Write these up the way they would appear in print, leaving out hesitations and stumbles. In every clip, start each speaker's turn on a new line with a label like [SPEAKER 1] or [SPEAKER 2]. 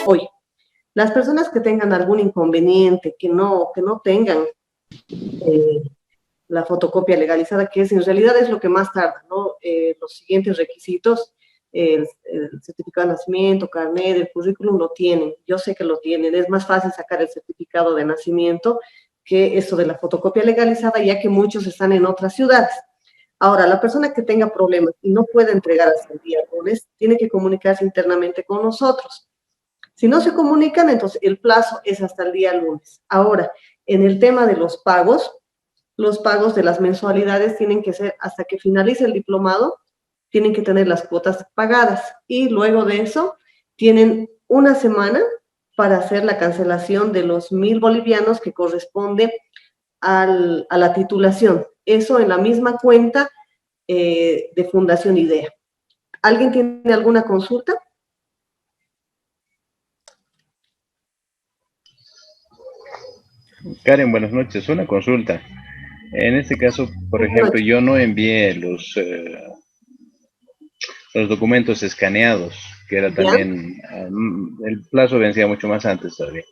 [SPEAKER 1] hoy. Las personas que tengan algún inconveniente, que no tengan la fotocopia legalizada, que es en realidad es lo que más tarda, ¿no? Los siguientes requisitos, el certificado de nacimiento, carnet, el currículum lo tienen, yo sé que lo tienen, es más fácil sacar el certificado de nacimiento que eso de la fotocopia legalizada, ya que muchos están en otras ciudades. Ahora, la persona que tenga problemas y no puede entregar hasta el día lunes, tiene que comunicarse internamente con nosotros. Si no se comunican, entonces el plazo es hasta el día lunes. Ahora, en el tema de los pagos de las mensualidades tienen que ser hasta que finalice el diplomado, tienen que tener las cuotas pagadas y luego de eso tienen una semana para hacer la cancelación de los 1.000 bolivianos que corresponde a la titulación. Eso en la misma cuenta de Fundación IDEA. ¿Alguien tiene alguna consulta?
[SPEAKER 2] Karen, buenas noches. Una consulta. En este caso, por ejemplo, yo no envié los documentos escaneados, que era también, el plazo vencía mucho más antes todavía.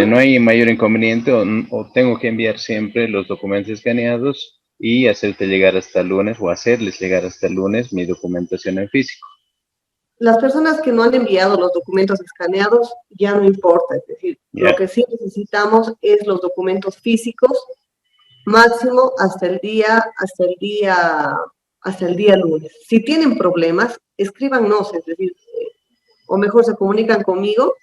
[SPEAKER 2] ¿No hay mayor inconveniente o tengo que enviar siempre los documentos escaneados y hacerte llegar hasta el lunes o hacerles llegar hasta el lunes mi documentación en físico?
[SPEAKER 1] Las personas que no han enviado los documentos escaneados ya no importa, es decir, lo que sí necesitamos es los documentos físicos máximo hasta el día lunes. Si tienen problemas, escríbanos, es decir, o mejor se comunican conmigo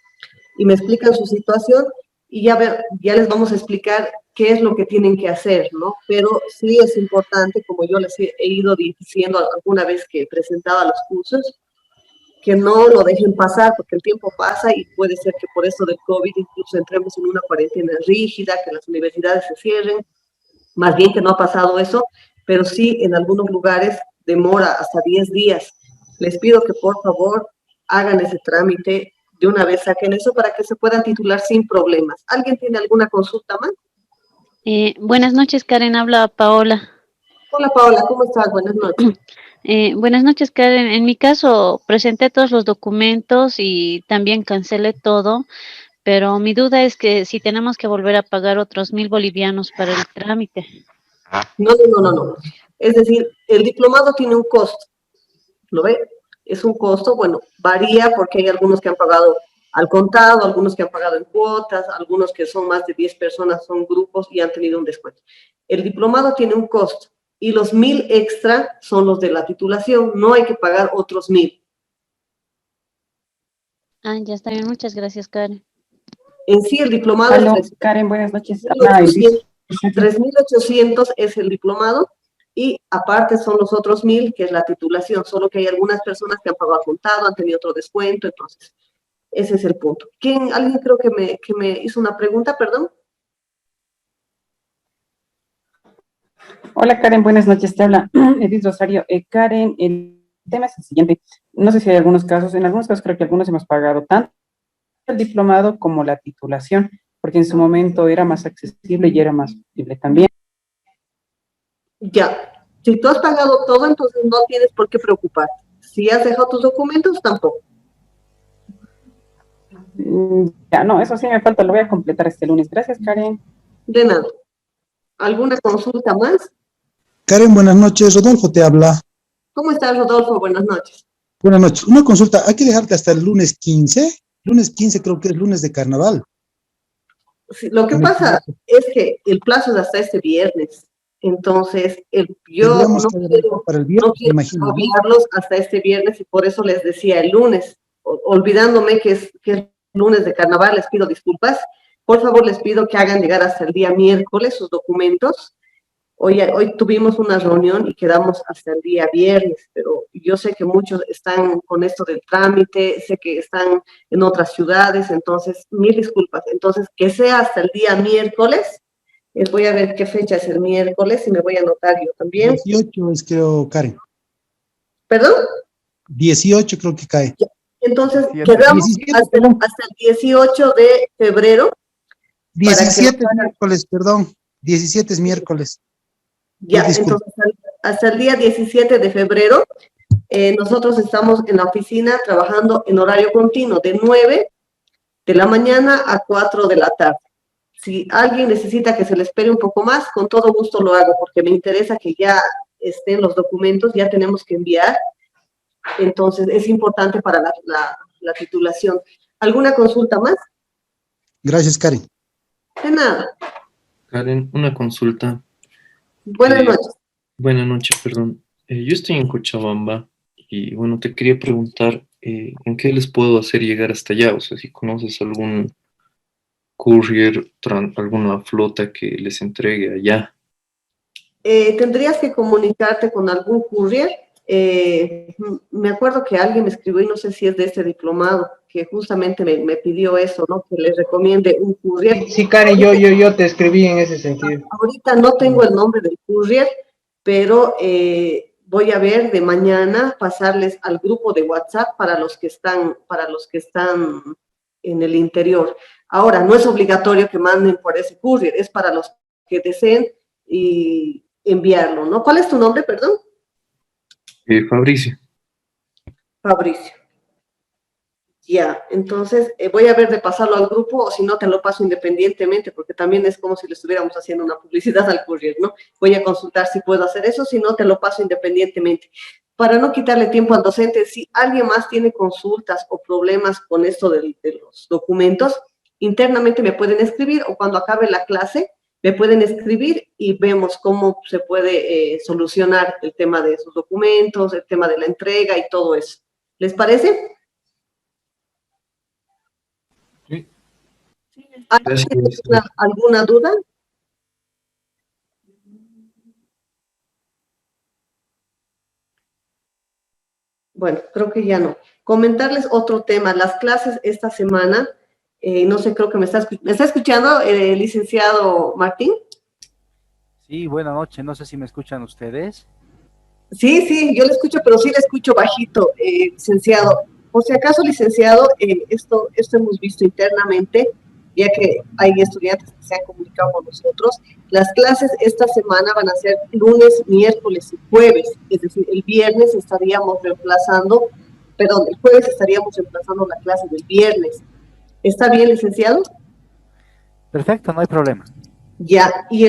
[SPEAKER 1] y me explican su situación y ya les vamos a explicar qué es lo que tienen que hacer, ¿no? Pero sí es importante, como yo les he ido diciendo alguna vez que presentaba los cursos, que no lo dejen pasar, porque el tiempo pasa y puede ser que por eso del COVID incluso entremos en una cuarentena rígida, que las universidades se cierren, más bien que no ha pasado eso, pero sí en algunos lugares demora hasta 10 días. Les pido que por favor hagan ese trámite, de una vez saquen eso para que se puedan titular sin problemas. ¿Alguien tiene alguna consulta más?
[SPEAKER 3] Buenas noches, Karen, habla Paola.
[SPEAKER 1] Hola Paola, ¿cómo estás? Buenas noches.
[SPEAKER 3] Buenas noches, Karen. En mi caso, presenté todos los documentos y también cancelé todo, pero mi duda es que si tenemos que volver a pagar otros 1.000 bolivianos para el trámite.
[SPEAKER 1] No. Es decir, el diplomado tiene un costo, ¿lo ve? Es un costo, bueno, varía porque hay algunos que han pagado al contado, algunos que han pagado en cuotas, algunos que son más de 10 personas, son grupos y han tenido un descuento. El diplomado tiene un costo y los 1.000 extra son los de la titulación, no hay que pagar otros 1.000.
[SPEAKER 3] Ya está bien, muchas gracias, Karen.
[SPEAKER 1] En sí, el diplomado
[SPEAKER 4] Aló, Karen, buenas noches.
[SPEAKER 1] 3.800 es el diplomado y aparte son los otros 1.000, que es la titulación, solo que hay algunas personas que han pagado contado, han tenido otro descuento, entonces ese es el punto. Alguien creo que me hizo una pregunta, perdón.
[SPEAKER 4] Hola Karen, buenas noches, te habla Edith Rosario. Karen, el tema es el siguiente, no sé si hay algunos casos, en algunos casos creo que algunos hemos pagado tanto el diplomado como la titulación, porque en su momento era más accesible y era más factible también.
[SPEAKER 1] Ya, si tú has pagado todo, entonces no tienes por qué preocuparte. Si has dejado tus documentos, tampoco.
[SPEAKER 4] Ya, no, eso sí me falta, lo voy a completar este lunes. Gracias, Karen.
[SPEAKER 1] De nada. ¿Alguna consulta más?
[SPEAKER 5] Karen, buenas noches. Rodolfo te habla.
[SPEAKER 1] ¿Cómo estás, Rodolfo? Buenas noches.
[SPEAKER 5] Buenas noches. Una consulta. ¿Hay que dejarte hasta el lunes 15? Lunes 15 creo que es lunes de carnaval.
[SPEAKER 1] Sí, lo que pasa es que el plazo es hasta este viernes. Entonces, yo no quiero enviarlos hasta este viernes y por eso les decía el lunes, olvidándome que es lunes de carnaval, les pido disculpas. Por favor, les pido que hagan llegar hasta el día miércoles sus documentos. Hoy tuvimos una reunión y quedamos hasta el día viernes, pero yo sé que muchos están con esto del trámite, sé que están en otras ciudades, entonces, mil disculpas. Entonces, que sea hasta el día miércoles. Voy a ver qué fecha es el miércoles y me voy a anotar yo también.
[SPEAKER 5] 18 es creo, Karen.
[SPEAKER 1] ¿Perdón?
[SPEAKER 5] 18 creo que cae.
[SPEAKER 1] Entonces, quedamos hasta el 18 de febrero.
[SPEAKER 5] 17 es miércoles, perdón. 17 es miércoles.
[SPEAKER 1] Ya, entonces hasta el día 17 de febrero nosotros estamos en la oficina trabajando en horario continuo, de 9 de la mañana a 4 de la tarde. Si alguien necesita que se le espere un poco más, con todo gusto lo hago, porque me interesa que ya estén los documentos, ya tenemos que enviar. Entonces, es importante para la titulación. ¿Alguna consulta más?
[SPEAKER 5] Gracias, Karen.
[SPEAKER 1] De nada.
[SPEAKER 6] Karen, una consulta.
[SPEAKER 1] Buenas noches.
[SPEAKER 6] Buenas noches, perdón. Yo estoy en Cochabamba y bueno, te quería preguntar en qué les puedo hacer llegar hasta allá. O sea, si conoces algún courier, alguna flota que les entregue allá.
[SPEAKER 1] Tendrías que comunicarte con algún courier. Me acuerdo que alguien me escribió, y no sé si es de este diplomado, que justamente me pidió eso, ¿no? Que le recomiende un courier.
[SPEAKER 2] Sí, Karen, yo te escribí en ese sentido.
[SPEAKER 1] Ahorita no tengo el nombre del courier, pero voy a ver de mañana pasarles al grupo de WhatsApp para los que están en el interior. Ahora, no es obligatorio que manden por ese courier, es para los que deseen y enviarlo, ¿no? ¿Cuál es tu nombre, perdón?
[SPEAKER 6] Fabricio.
[SPEAKER 1] Fabricio. Ya, entonces voy a ver de pasarlo al grupo, o si no te lo paso independientemente, porque también es como si le estuviéramos haciendo una publicidad al courier, ¿no? Voy a consultar si puedo hacer eso, si no te lo paso independientemente. Para no quitarle tiempo al docente, si alguien más tiene consultas o problemas con esto de los documentos, internamente me pueden escribir, o cuando acabe la clase me pueden escribir y vemos cómo se puede solucionar el tema de esos documentos, el tema de la entrega y todo eso. ¿Les parece? ¿Alguna duda? Bueno, creo que ya no. Comentarles otro tema. Las clases esta semana, no sé, creo que me está escuchando el licenciado Martín.
[SPEAKER 7] Sí, buenas noches. No sé si me escuchan ustedes.
[SPEAKER 1] Sí, yo le escucho, pero sí le escucho bajito, licenciado. Por si acaso, licenciado, esto hemos visto internamente, ya que hay estudiantes que se han comunicado con nosotros. Las clases esta semana van a ser lunes, miércoles y jueves, es decir, el viernes estaríamos reemplazando, perdón, el jueves estaríamos reemplazando la clase del viernes. ¿Está bien, licenciado?
[SPEAKER 7] Perfecto, no hay problema.
[SPEAKER 1] Ya, y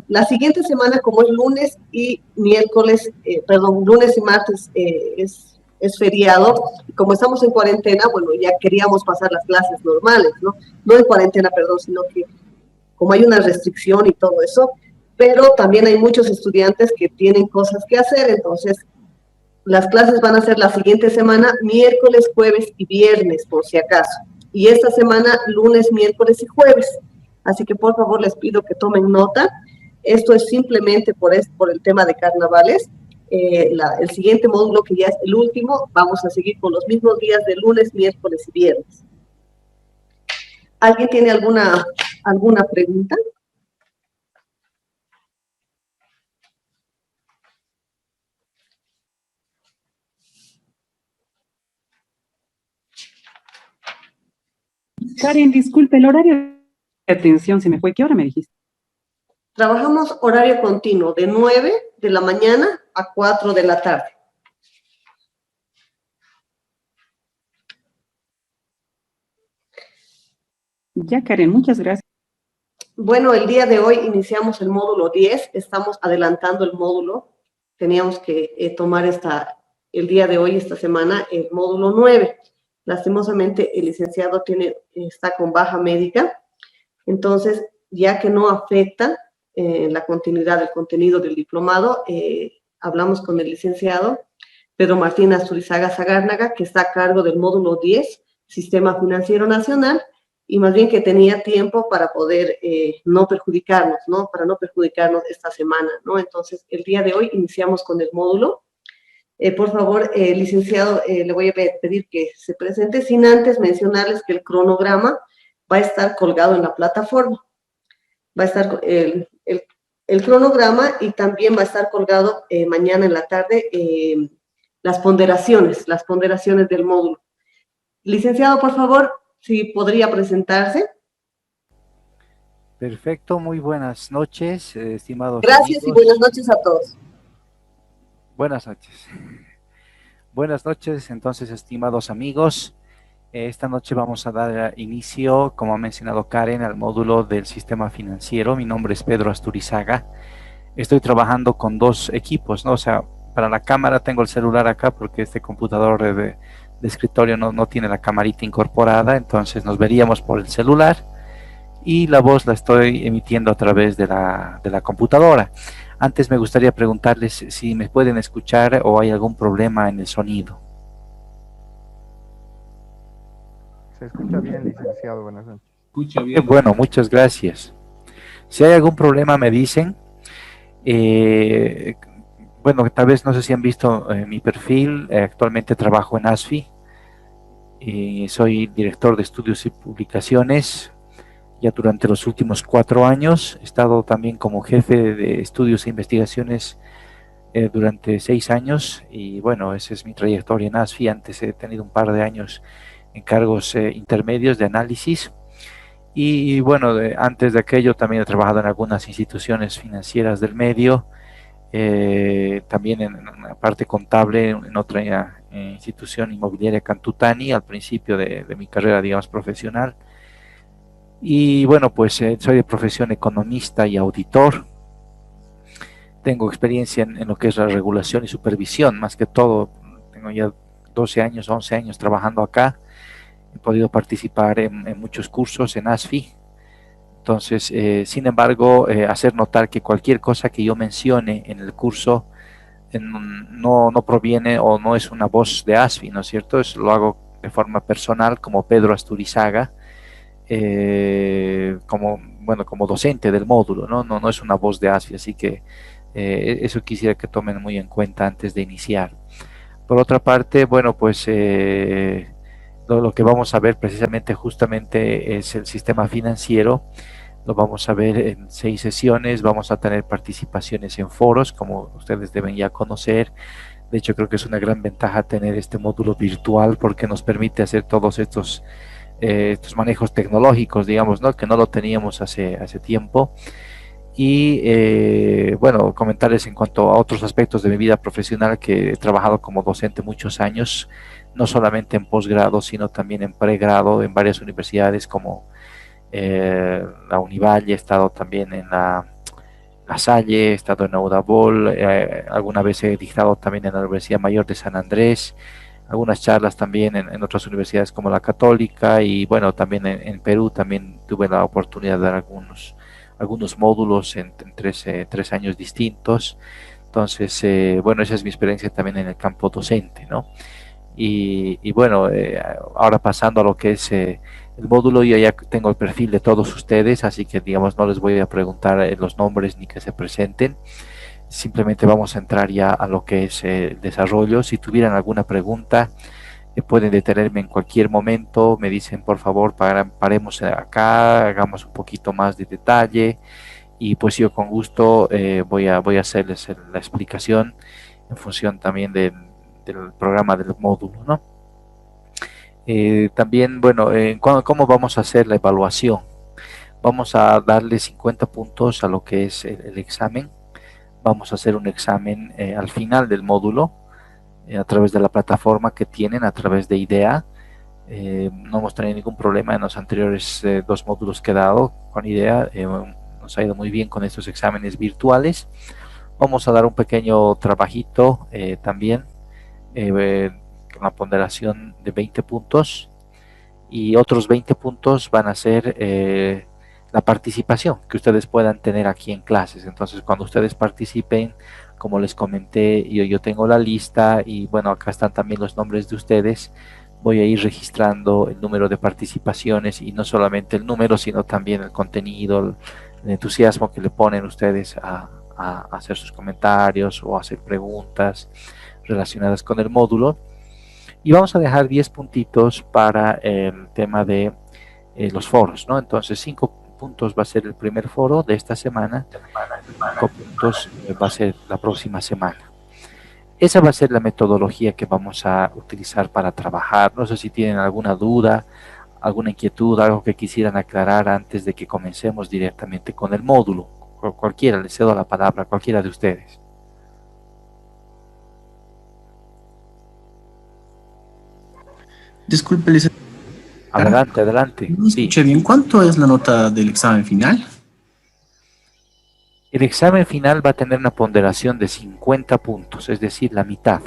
[SPEAKER 1] la siguiente semana, como es lunes y miércoles, lunes y martes es feriado, y como estamos en cuarentena, bueno, ya queríamos pasar las clases normales, ¿no? No en cuarentena, perdón, sino que como hay una restricción y todo eso, pero también hay muchos estudiantes que tienen cosas que hacer, entonces las clases van a ser la siguiente semana, miércoles, jueves y viernes, por si acaso. Y esta semana, lunes, miércoles y jueves. Así que por favor les pido que tomen nota. Esto es simplemente por el tema de carnavales. El siguiente módulo, que ya es el último, vamos a seguir con los mismos días de lunes, miércoles y viernes. ¿Alguien tiene alguna pregunta?
[SPEAKER 4] Karen, disculpe, el horario de atención se me fue. ¿Qué hora me dijiste?
[SPEAKER 1] Trabajamos horario continuo, de 9 de la mañana a 4 de la tarde.
[SPEAKER 4] Ya, Karen, muchas gracias.
[SPEAKER 1] Bueno, el día de hoy iniciamos el módulo 10, estamos adelantando el módulo. Teníamos que tomar el día de hoy, esta semana, el módulo 9. Lastimosamente, el licenciado está con baja médica, entonces, ya que no afecta la continuidad del contenido del diplomado, hablamos con el licenciado Pedro Martín Asturizaga Sagárnaga, que está a cargo del módulo 10, Sistema Financiero Nacional, y más bien que tenía tiempo para poder no perjudicarnos, ¿no? Para no perjudicarnos esta semana, ¿no? Entonces, el día de hoy iniciamos con el módulo. Por favor, licenciado, le voy a pedir que se presente sin antes mencionarles que el cronograma va a estar colgado en la plataforma. Va a estar el cronograma, y también va a estar colgado mañana en la tarde las ponderaciones del módulo. Licenciado, por favor, si podría presentarse.
[SPEAKER 7] Perfecto, muy buenas noches, estimados
[SPEAKER 1] Gracias
[SPEAKER 7] amigos.
[SPEAKER 1] y buenas noches a todos.
[SPEAKER 7] Buenas noches. Buenas noches, entonces, estimados amigos. Esta noche vamos a dar inicio, como ha mencionado Karen, al módulo del sistema financiero. Mi nombre es Pedro Asturizaga. Estoy trabajando con dos equipos, ¿no? O sea, para la cámara tengo el celular acá porque este computador de escritorio no tiene la camarita incorporada, entonces nos veríamos por el celular y la voz la estoy emitiendo a través de la computadora. Antes me gustaría preguntarles si me pueden escuchar o hay algún problema en el sonido.
[SPEAKER 8] Se escucha bien, licenciado. Buenas noches.
[SPEAKER 7] Bueno, muchas gracias. Si hay algún problema me dicen. Bueno, tal vez no sé si han visto mi perfil. Actualmente trabajo en ASFI. Soy director de estudios y publicaciones. Ya durante los últimos 4 años he estado también como jefe de estudios e investigaciones durante 6 años. Y bueno, esa es mi trayectoria en ASFI. Antes he tenido un par de años en cargos intermedios de análisis. Y bueno, antes de aquello también he trabajado en algunas instituciones financieras del medio, también en la parte contable en otra institución inmobiliaria Cantutani al principio de mi carrera, digamos, profesional. Y bueno, pues soy de profesión economista y auditor. Tengo experiencia en lo que es la regulación y supervisión, más que todo. Tengo ya 12 años, 11 años trabajando acá. He podido participar en muchos cursos en ASFI. Entonces, sin embargo, hacer notar que cualquier cosa que yo mencione en el curso no proviene o no es una voz de ASFI, ¿no es cierto? Eso lo hago de forma personal como Pedro Asturizaga, como docente del módulo, ¿no? No es una voz de ASFI, así que eso quisiera que tomen muy en cuenta antes de iniciar. Por otra parte, bueno, pues lo que vamos a ver precisamente justamente es el sistema financiero. Lo vamos a ver en 6 sesiones, vamos a tener participaciones en foros, como ustedes deben ya conocer. De hecho, creo que es una gran ventaja tener este módulo virtual porque nos permite hacer todos estos manejos tecnológicos, digamos, ¿no? Que no lo teníamos hace tiempo. Y bueno, comentarles en cuanto a otros aspectos de mi vida profesional, que he trabajado como docente muchos años, no solamente en posgrado, sino también en pregrado en varias universidades como la Univalle, he estado también en la Salle, he estado en la Udabol, alguna vez he dictado también en la Universidad Mayor de San Andrés, algunas charlas también en otras universidades como la Católica, y bueno, también en Perú también tuve la oportunidad de dar algunos módulos en 3 años distintos. Entonces, bueno, esa es mi experiencia también en el campo docente, ¿no? Y bueno, ahora pasando a lo que es el módulo, yo ya tengo el perfil de todos ustedes, así que digamos no les voy a preguntar los nombres ni que se presenten. Simplemente vamos a entrar ya a lo que es el desarrollo. Si tuvieran alguna pregunta, pueden detenerme en cualquier momento, me dicen por favor, paremos acá, hagamos un poquito más de detalle, y pues yo con gusto voy a hacerles la explicación en función también del programa del módulo, ¿no? También, bueno, ¿cómo vamos a hacer la evaluación? Vamos a darle 50 puntos a lo que es el examen. Vamos a hacer un examen al final del módulo a través de la plataforma que tienen, a través de IDEA. No hemos tenido ningún problema en los anteriores 2 módulos que he dado con IDEA. Nos ha ido muy bien con estos exámenes virtuales. Vamos a dar un pequeño trabajito también con la ponderación de 20 puntos, y otros 20 puntos van a ser la participación que ustedes puedan tener aquí en clases. Entonces, cuando ustedes participen, como les comenté, yo tengo la lista, y bueno, acá están también los nombres de ustedes. Voy a ir registrando el número de participaciones, y no solamente el número, sino también el contenido, el entusiasmo que le ponen ustedes a hacer sus comentarios o hacer preguntas relacionadas con el módulo. Y vamos a dejar 10 puntitos para el tema de los foros, ¿no? Entonces 5 puntos va a ser el primer foro de esta semana, 5 puntos va a ser la próxima semana. Esa va a ser la metodología que vamos a utilizar para trabajar. No sé si tienen alguna duda, alguna inquietud, algo que quisieran aclarar antes de que comencemos directamente con el módulo. Cualquiera, les cedo la palabra, cualquiera de ustedes.
[SPEAKER 9] Disculpe, licenciado.
[SPEAKER 7] Adelante, adelante.
[SPEAKER 9] No
[SPEAKER 7] Sí.
[SPEAKER 9] escuché bien. ¿Cuánto es la nota del examen final?
[SPEAKER 7] El examen final va a tener una ponderación de 50 puntos, es decir, la mitad.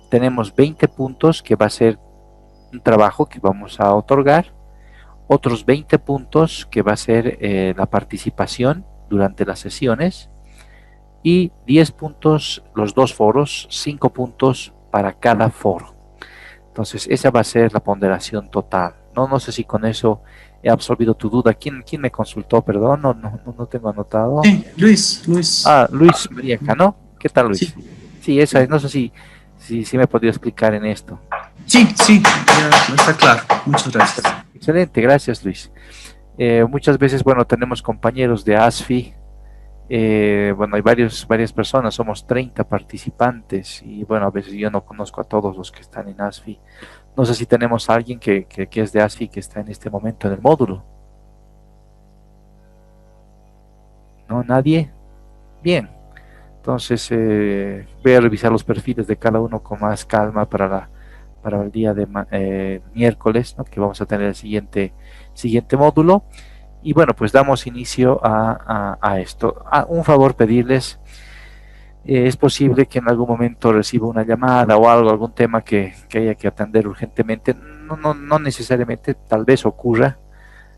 [SPEAKER 7] Tenemos 20 puntos que va a ser un trabajo que vamos a otorgar, otros 20 puntos que va a ser la participación durante las sesiones y 10 puntos los dos foros, 5 puntos para cada foro. Entonces esa va a ser la ponderación total. No sé si con eso he absorbido tu duda. ¿Quién me consultó? Perdón, no tengo anotado.
[SPEAKER 9] Sí, Luis.
[SPEAKER 7] Ah, Luis Mariaca, ¿no? ¿Qué tal, Luis?
[SPEAKER 9] Sí.
[SPEAKER 7] Sí, esa es, no sé si me he podido explicar en esto.
[SPEAKER 9] Sí, ya está claro. Muchas gracias.
[SPEAKER 7] Excelente, gracias, Luis. Muchas veces, bueno, tenemos compañeros de ASFI, bueno, hay varias personas, somos 30 participantes y bueno, a veces yo no conozco a todos los que están en ASFI. No sé si tenemos a alguien que es de ASFI que está en este momento en el módulo. ¿No? ¿Nadie? Bien. Entonces voy a revisar los perfiles de cada uno con más calma para el día de miércoles, ¿no? Que vamos a tener el siguiente módulo. Y bueno, pues damos inicio a esto. Un favor pedirles, es posible que en algún momento reciba una llamada o algún tema que haya que atender urgentemente. No necesariamente, tal vez ocurra.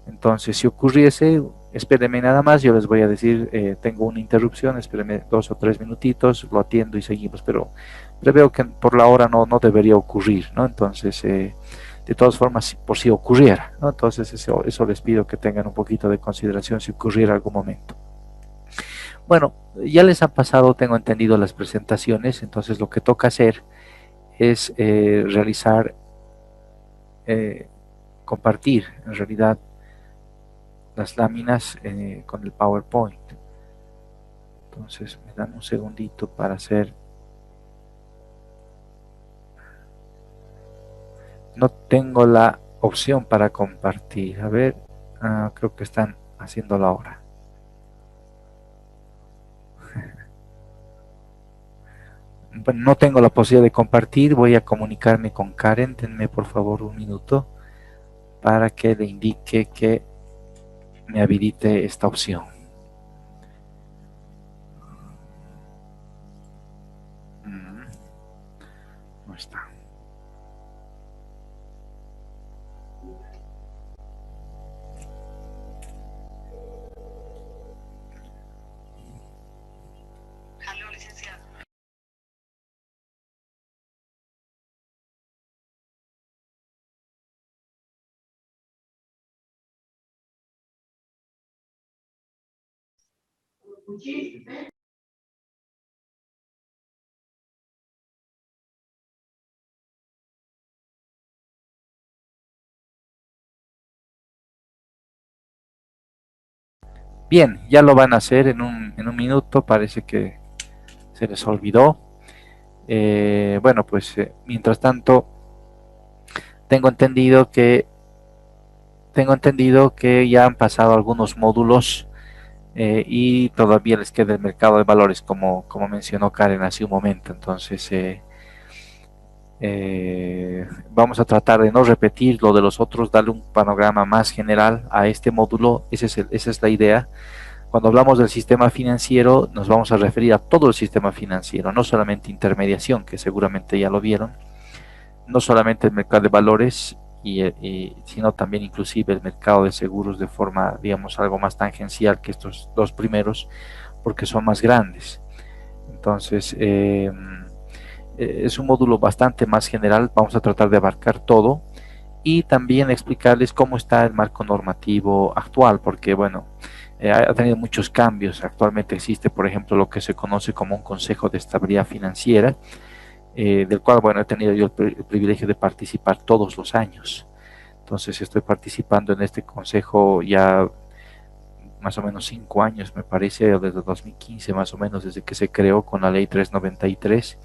[SPEAKER 7] Entonces, si ocurriese, espérenme nada más, yo les voy a decir, tengo una interrupción, espérenme 2 o 3 minutitos, lo atiendo y seguimos, pero preveo que por la hora no debería ocurrir, ¿no? Entonces, de todas formas, por si ocurriera, ¿no? Entonces, eso les pido que tengan un poquito de consideración si ocurriera algún momento. Bueno, ya les han pasado, tengo entendido, las presentaciones, entonces lo que toca hacer es realizar, compartir, en realidad, las láminas con el PowerPoint. Entonces me dan un segundito para hacer. No tengo la opción para compartir. A ver, creo que están haciéndolo ahora. Bueno, no tengo la posibilidad de compartir. Voy a comunicarme con Karen. Denme por favor un minuto para que le indique que me habilite esta opción. No está.
[SPEAKER 10] Aló, licenciado.
[SPEAKER 7] Bien, ya lo van a hacer en un minuto, parece que se les olvidó. Bueno, pues mientras tanto, tengo entendido que ya han pasado algunos módulos y todavía les queda el mercado de valores, como mencionó Karen hace un momento. Entonces, vamos a tratar de no repetir lo de los otros, darle un panorama más general a este módulo. Esa es la idea. Cuando hablamos del sistema financiero, nos vamos a referir a todo el sistema financiero, no solamente intermediación, que seguramente ya lo vieron, no solamente el mercado de valores, sino también inclusive el mercado de seguros de forma, digamos, algo más tangencial que estos dos primeros, porque son más grandes. Entonces, es un módulo bastante más general, vamos a tratar de abarcar todo y también explicarles cómo está el marco normativo actual, porque bueno, ha tenido muchos cambios. Actualmente existe, por ejemplo, lo que se conoce como un Consejo de Estabilidad Financiera, del cual, bueno, he tenido yo el privilegio de participar todos los años. Entonces estoy participando en este consejo ya más o menos 5 años, me parece, desde 2015 más o menos, desde que se creó con la ley 393.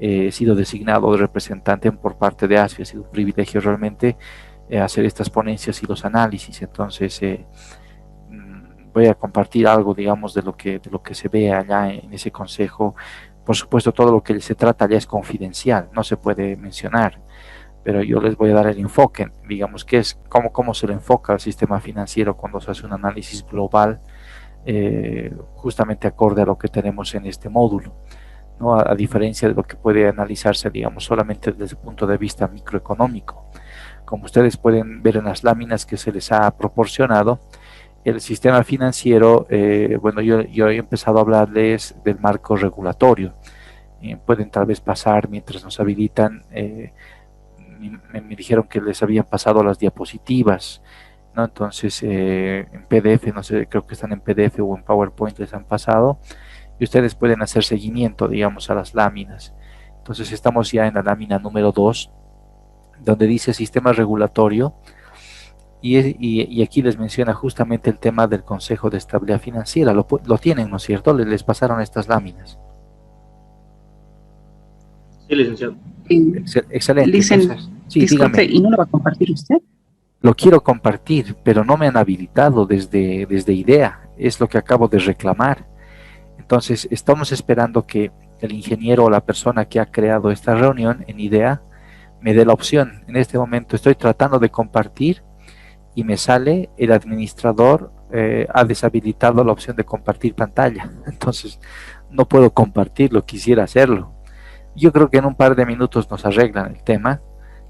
[SPEAKER 7] He sido designado de representante por parte de ASFI, ha sido un privilegio realmente hacer estas ponencias y los análisis. Entonces voy a compartir algo, digamos, de lo que se ve allá en ese consejo. Por supuesto, todo lo que se trata allá es confidencial, no se puede mencionar. pero yo les voy a dar el enfoque, digamos, que es cómo se lo enfoca al sistema financiero cuando se hace un análisis global, justamente acorde a lo que tenemos en este módulo, ¿no? A diferencia de lo que puede analizarse, digamos, solamente desde el punto de vista microeconómico. Como ustedes pueden ver en las láminas que se les ha proporcionado, el sistema financiero, bueno, yo he empezado a hablarles del marco regulatorio. Pueden tal vez pasar mientras nos habilitan. Me dijeron que les habían pasado las diapositivas, ¿no? Entonces, en PDF, no sé, creo que están en PDF o en PowerPoint, les han pasado, y ustedes pueden hacer seguimiento, digamos, a las láminas. Entonces, estamos ya en la lámina número 2, donde dice sistema regulatorio, y aquí les menciona justamente el tema del Consejo de Estabilidad Financiera. Lo tienen, ¿no es cierto? Les pasaron estas láminas.
[SPEAKER 11] Sí, licenciado.
[SPEAKER 7] Excelente. Entonces, sí,
[SPEAKER 4] disculpe,
[SPEAKER 7] dígame.
[SPEAKER 4] ¿y no lo va a compartir usted?
[SPEAKER 7] Lo quiero compartir, pero no me han habilitado desde IDEA. Es lo que acabo de reclamar. Entonces, estamos esperando que el ingeniero o la persona que ha creado esta reunión en IDEA me dé la opción. En este momento estoy tratando de compartir y me sale el administrador ha deshabilitado la opción de compartir pantalla. Entonces, no puedo compartirlo, quisiera hacerlo. Yo creo que en un par de minutos nos arreglan el tema,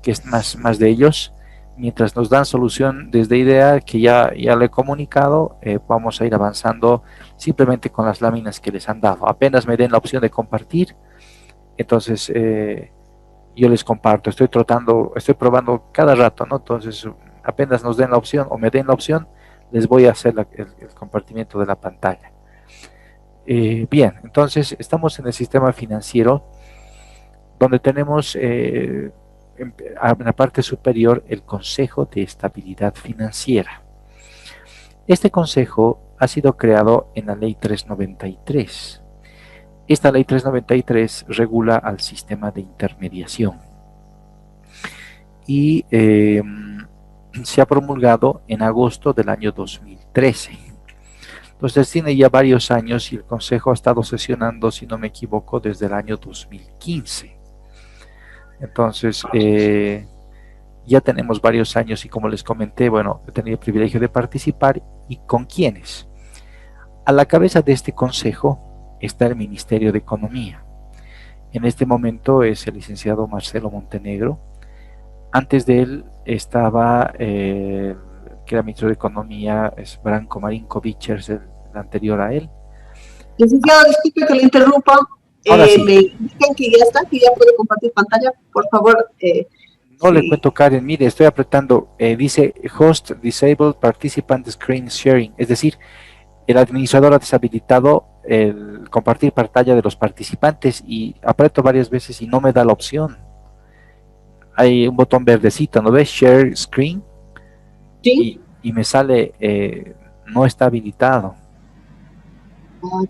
[SPEAKER 7] que es más de ellos. Mientras nos dan solución desde IDEA, que ya le he comunicado, vamos a ir avanzando simplemente con las láminas que les han dado. Apenas me den la opción de compartir, entonces yo les comparto. Estoy probando cada rato, ¿no? Entonces, apenas nos den la opción o me den la opción, les voy a hacer el compartimiento de la pantalla. Bien, entonces estamos en el sistema financiero, donde tenemos en la parte superior el Consejo de Estabilidad Financiera. Este consejo ha sido creado en la Ley 393. Esta Ley 393 regula al sistema de intermediación y se ha promulgado en agosto del año 2013. Entonces tiene ya varios años y el consejo ha estado sesionando, si no me equivoco, desde el año 2015. Entonces, ya tenemos varios años y como les comenté, bueno, he tenido el privilegio de participar. ¿Y con quiénes? A la cabeza de este consejo está el Ministerio de Economía. En este momento es el licenciado Marcelo Montenegro. Antes de él estaba, que era ministro de Economía, es Branko Marinkovic, es el anterior a él.
[SPEAKER 1] Licenciado, disculpe que le interrumpa.
[SPEAKER 7] Sí.
[SPEAKER 1] Me indican que ya está, que ya puede compartir pantalla, por favor.
[SPEAKER 7] No sí. Le cuento, Karen, mire, estoy apretando, dice Host Disabled Participant Screen Sharing, es decir, el administrador ha deshabilitado el compartir pantalla de los participantes y aprieto varias veces y no me da la opción. Hay un botón verdecito, ¿no ves? Share Screen.
[SPEAKER 1] Sí.
[SPEAKER 7] Y me sale, no está habilitado.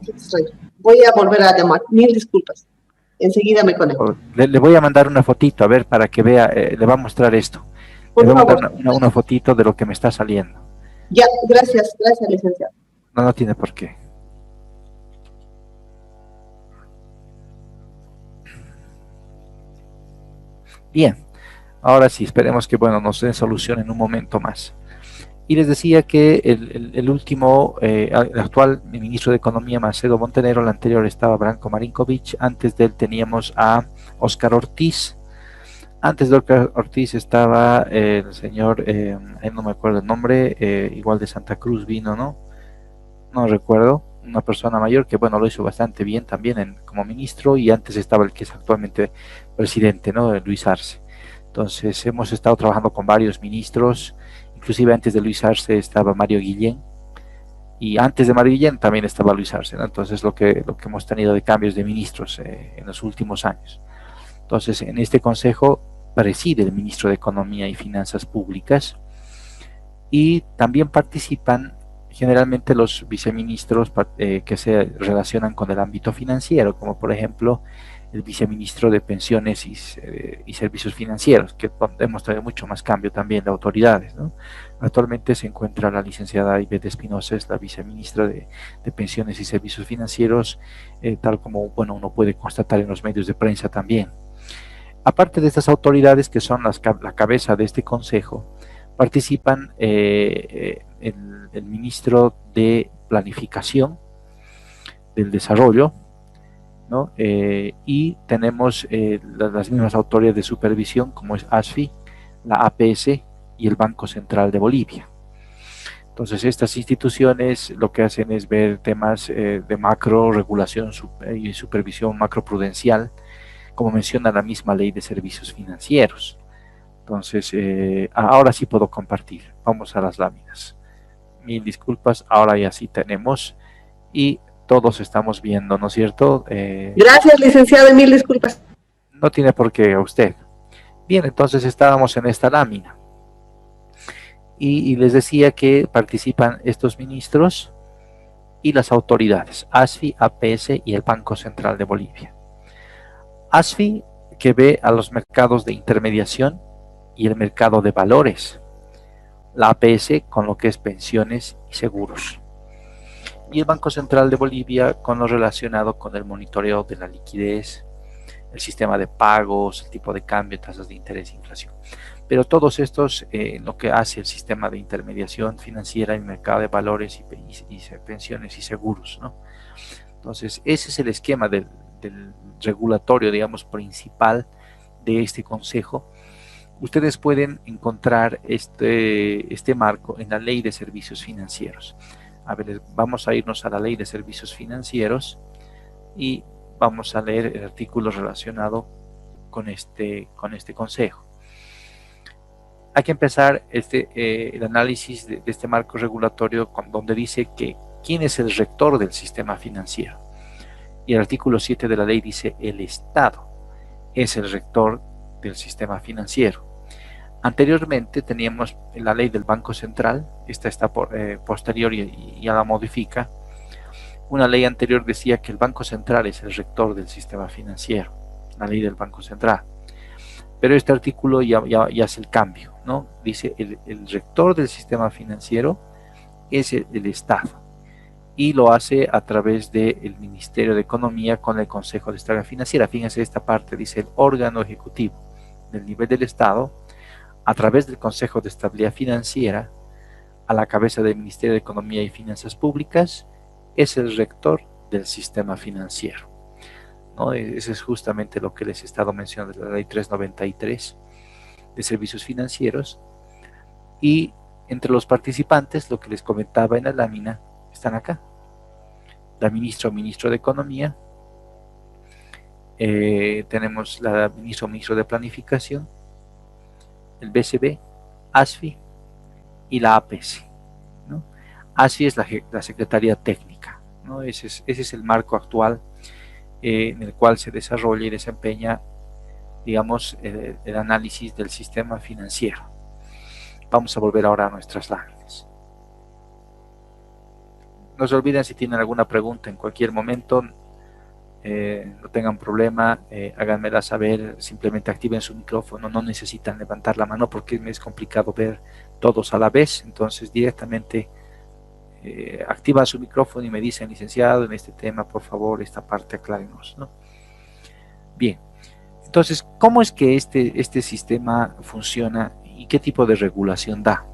[SPEAKER 1] Qué extraño. Voy a volver a llamar. Mil disculpas. Enseguida me conecto.
[SPEAKER 7] Le voy a mandar una fotito, a ver, para que vea, le va a mostrar esto.
[SPEAKER 1] Por
[SPEAKER 7] le voy
[SPEAKER 1] favor.
[SPEAKER 7] a mandar una fotito de lo que me está saliendo.
[SPEAKER 1] Ya, gracias, licenciado.
[SPEAKER 7] No tiene por qué. Bien, ahora sí, esperemos que, bueno, nos den solución en un momento más. Y les decía que el último, el actual ministro de Economía, Marcelo Montenegro, el anterior estaba Branko Marinkovic, antes de él teníamos a Óscar Ortiz, antes de Óscar Ortiz estaba el señor, no me acuerdo el nombre, igual de Santa Cruz vino, no recuerdo, una persona mayor que, bueno, lo hizo bastante bien también como ministro, y antes estaba el que es actualmente presidente, ¿no? Luis Arce. Entonces hemos estado trabajando con varios ministros. Inclusive antes de Luis Arce estaba Mario Guillén, y antes de Mario Guillén también estaba Luis Arce, ¿no? Entonces lo que hemos tenido de cambios de ministros en los últimos años. Entonces en este consejo preside el ministro de Economía y Finanzas Públicas, y también participan generalmente los viceministros que se relacionan con el ámbito financiero, como por ejemplo el viceministro de Pensiones y Servicios Financieros, que hemos tenido mucho más cambio también de autoridades, ¿no? Actualmente se encuentra la licenciada Ivette Espinosa, es la viceministra de Pensiones y Servicios Financieros, tal como, bueno, uno puede constatar en los medios de prensa también. Aparte de estas autoridades que son la cabeza de este consejo, participan el ministro de Planificación del Desarrollo, ¿no? Y tenemos las mismas autoridades de supervisión como es ASFI, la APS y el Banco Central de Bolivia. Entonces estas instituciones lo que hacen es ver temas de macro regulación y supervisión macroprudencial, como menciona la misma ley de servicios financieros. Entonces, ahora sí puedo compartir. Vamos a las láminas. Mil disculpas, ahora ya sí tenemos y todos estamos viendo, ¿no es cierto?
[SPEAKER 1] Gracias, licenciado, y mil disculpas.
[SPEAKER 7] No tiene por qué a usted. Bien, entonces estábamos en esta lámina. Y les decía que participan estos ministros y las autoridades, ASFI, APS y el Banco Central de Bolivia. ASFI, que ve a los mercados de intermediación y el mercado de valores. La APS con lo que es pensiones y seguros. Y el Banco Central de Bolivia con lo relacionado con el monitoreo de la liquidez, el sistema de pagos, el tipo de cambio, tasas de interés e inflación. Pero todos estos, lo que hace el sistema de intermediación financiera, el mercado de valores y pensiones y seguros, ¿no? Entonces, ese es el esquema del regulatorio, digamos, principal de este consejo. Ustedes pueden encontrar este marco en la Ley de Servicios Financieros. A ver, vamos a irnos a la Ley de Servicios Financieros y vamos a leer el artículo relacionado con este consejo. Hay que empezar el análisis de este marco regulatorio donde dice que quién es el rector del sistema financiero. Y el artículo 7 de la ley dice el Estado es el rector del sistema financiero. Anteriormente teníamos la ley del Banco Central, esta está posterior y ya la modifica. Una ley anterior decía que el Banco Central es el rector del sistema financiero, la ley del Banco Central. Pero este artículo ya hace el cambio, ¿no? Dice el rector del sistema financiero es el Estado y lo hace a través del Ministerio de Economía con el Consejo de Estabilidad Financiera. Fíjense esta parte, dice el órgano ejecutivo del nivel del Estado a través del Consejo de Estabilidad Financiera a la cabeza del Ministerio de Economía y Finanzas Públicas es el rector del sistema financiero, ¿no? Eso es justamente lo que les he estado mencionando de la ley 393 de servicios financieros. Y entre los participantes, lo que les comentaba en la lámina, están acá. La ministra o ministro de Economía, tenemos la ministra o ministro de Planificación, el BCB, ASFI y la APS, ¿no? ASFI es la Secretaría Técnica, ¿no? Ese es el marco actual en el cual se desarrolla y desempeña, digamos, el análisis del sistema financiero. Vamos a volver ahora a nuestras láminas. No se olviden, si tienen alguna pregunta en cualquier momento, no tengan problema, háganmela saber, simplemente activen su micrófono, no necesitan levantar la mano porque me es complicado ver todos a la vez, entonces directamente activan su micrófono y me dicen, licenciado, en este tema, por favor, esta parte aclárenos, ¿no? Bien, entonces, ¿cómo es que este sistema funciona y qué tipo de regulación da?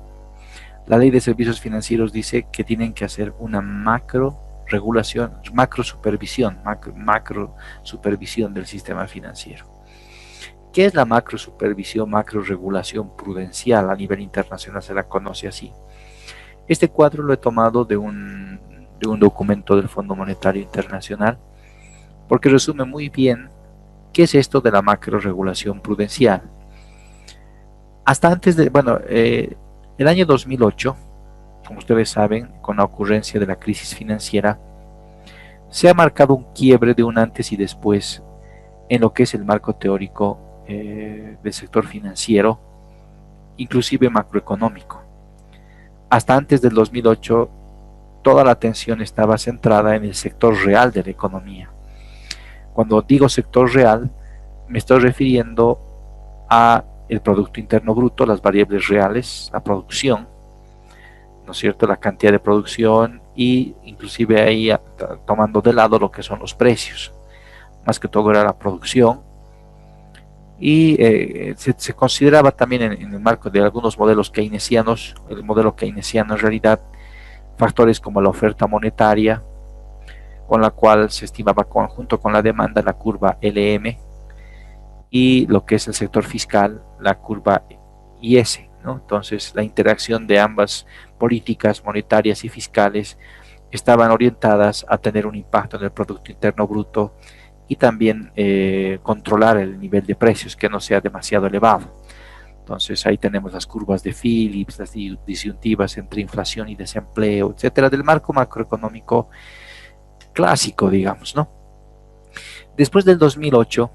[SPEAKER 7] La ley de servicios financieros dice que tienen que hacer una macro supervisión del sistema financiero. ¿Qué es la macro supervisión, macro regulación prudencial? A nivel internacional se la conoce así. Este cuadro lo he tomado de un documento del Fondo Monetario Internacional porque resume muy bien qué es esto de la macro regulación prudencial. Hasta antes de, el año 2008, como ustedes saben, con la ocurrencia de la crisis financiera, se ha marcado un quiebre de un antes y después en lo que es el marco teórico del sector financiero, inclusive macroeconómico. Hasta antes del 2008, toda la atención estaba centrada en el sector real de la economía. Cuando digo sector real, me estoy refiriendo a el Producto Interno Bruto, las variables reales, la producción, ¿no es cierto?, la cantidad de producción y inclusive ahí tomando de lado lo que son los precios. Más que todo era la producción y se consideraba también en el marco de algunos modelos keynesianos, el modelo keynesiano en realidad, factores como la oferta monetaria, con la cual se estimaba junto con la demanda la curva LM, y lo que es el sector fiscal, la curva IS, ¿no? Entonces la interacción de ambas políticas monetarias y fiscales estaban orientadas a tener un impacto en el Producto Interno Bruto y también controlar el nivel de precios que no sea demasiado elevado. Entonces ahí tenemos las curvas de Phillips, las disyuntivas entre inflación y desempleo, etcétera, del marco macroeconómico clásico, digamos, ¿no? Después del 2008,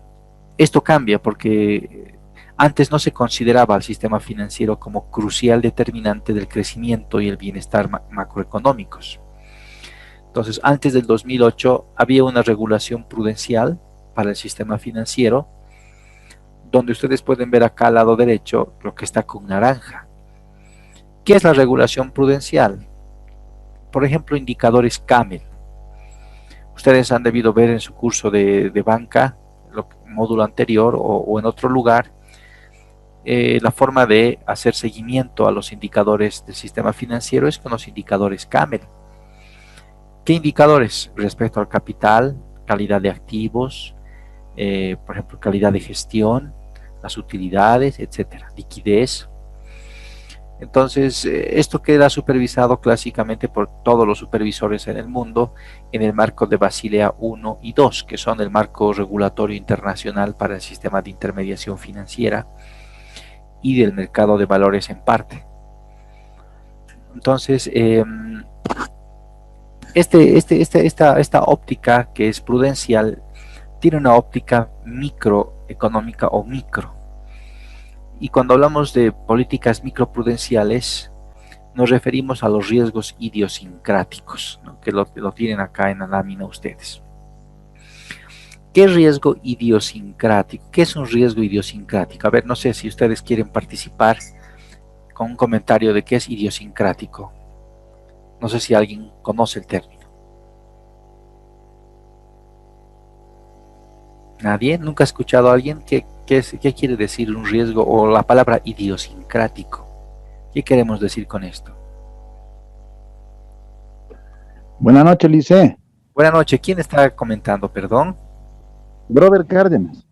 [SPEAKER 7] esto cambia porque antes no se consideraba al sistema financiero como crucial determinante del crecimiento y el bienestar macroeconómicos. Entonces, antes del 2008 había una regulación prudencial para el sistema financiero, donde ustedes pueden ver acá al lado derecho lo que está con naranja. ¿Qué es la regulación prudencial? Por ejemplo, indicadores CAMEL. Ustedes han debido ver en su curso de banca, módulo anterior o en otro lugar, la forma de hacer seguimiento a los indicadores del sistema financiero es con los indicadores CAMEL. ¿Qué indicadores? Respecto al capital, calidad de activos, por ejemplo, calidad de gestión, las utilidades, etcétera, liquidez. Entonces, esto queda supervisado clásicamente por todos los supervisores en el mundo en el marco de Basilea I y II, que son el marco regulatorio internacional para el sistema de intermediación financiera y del mercado de valores en parte. Entonces, esta óptica que es prudencial tiene una óptica microeconómica o micro. Y cuando hablamos de políticas microprudenciales, nos referimos a los riesgos idiosincráticos, ¿no? Que lo tienen acá en la lámina ustedes. ¿Qué es riesgo idiosincrático? ¿Qué es un riesgo idiosincrático? A ver, no sé si ustedes quieren participar con un comentario de qué es idiosincrático. No sé si alguien conoce el término. ¿Nadie? ¿Nunca ha escuchado a alguien? ¿Qué quiere decir un riesgo o la palabra idiosincrático? ¿Qué queremos decir con esto?
[SPEAKER 11] Buenas noches, Lice.
[SPEAKER 7] Buenas noches. ¿Quién está comentando, perdón?
[SPEAKER 11] Grover Cárdenas.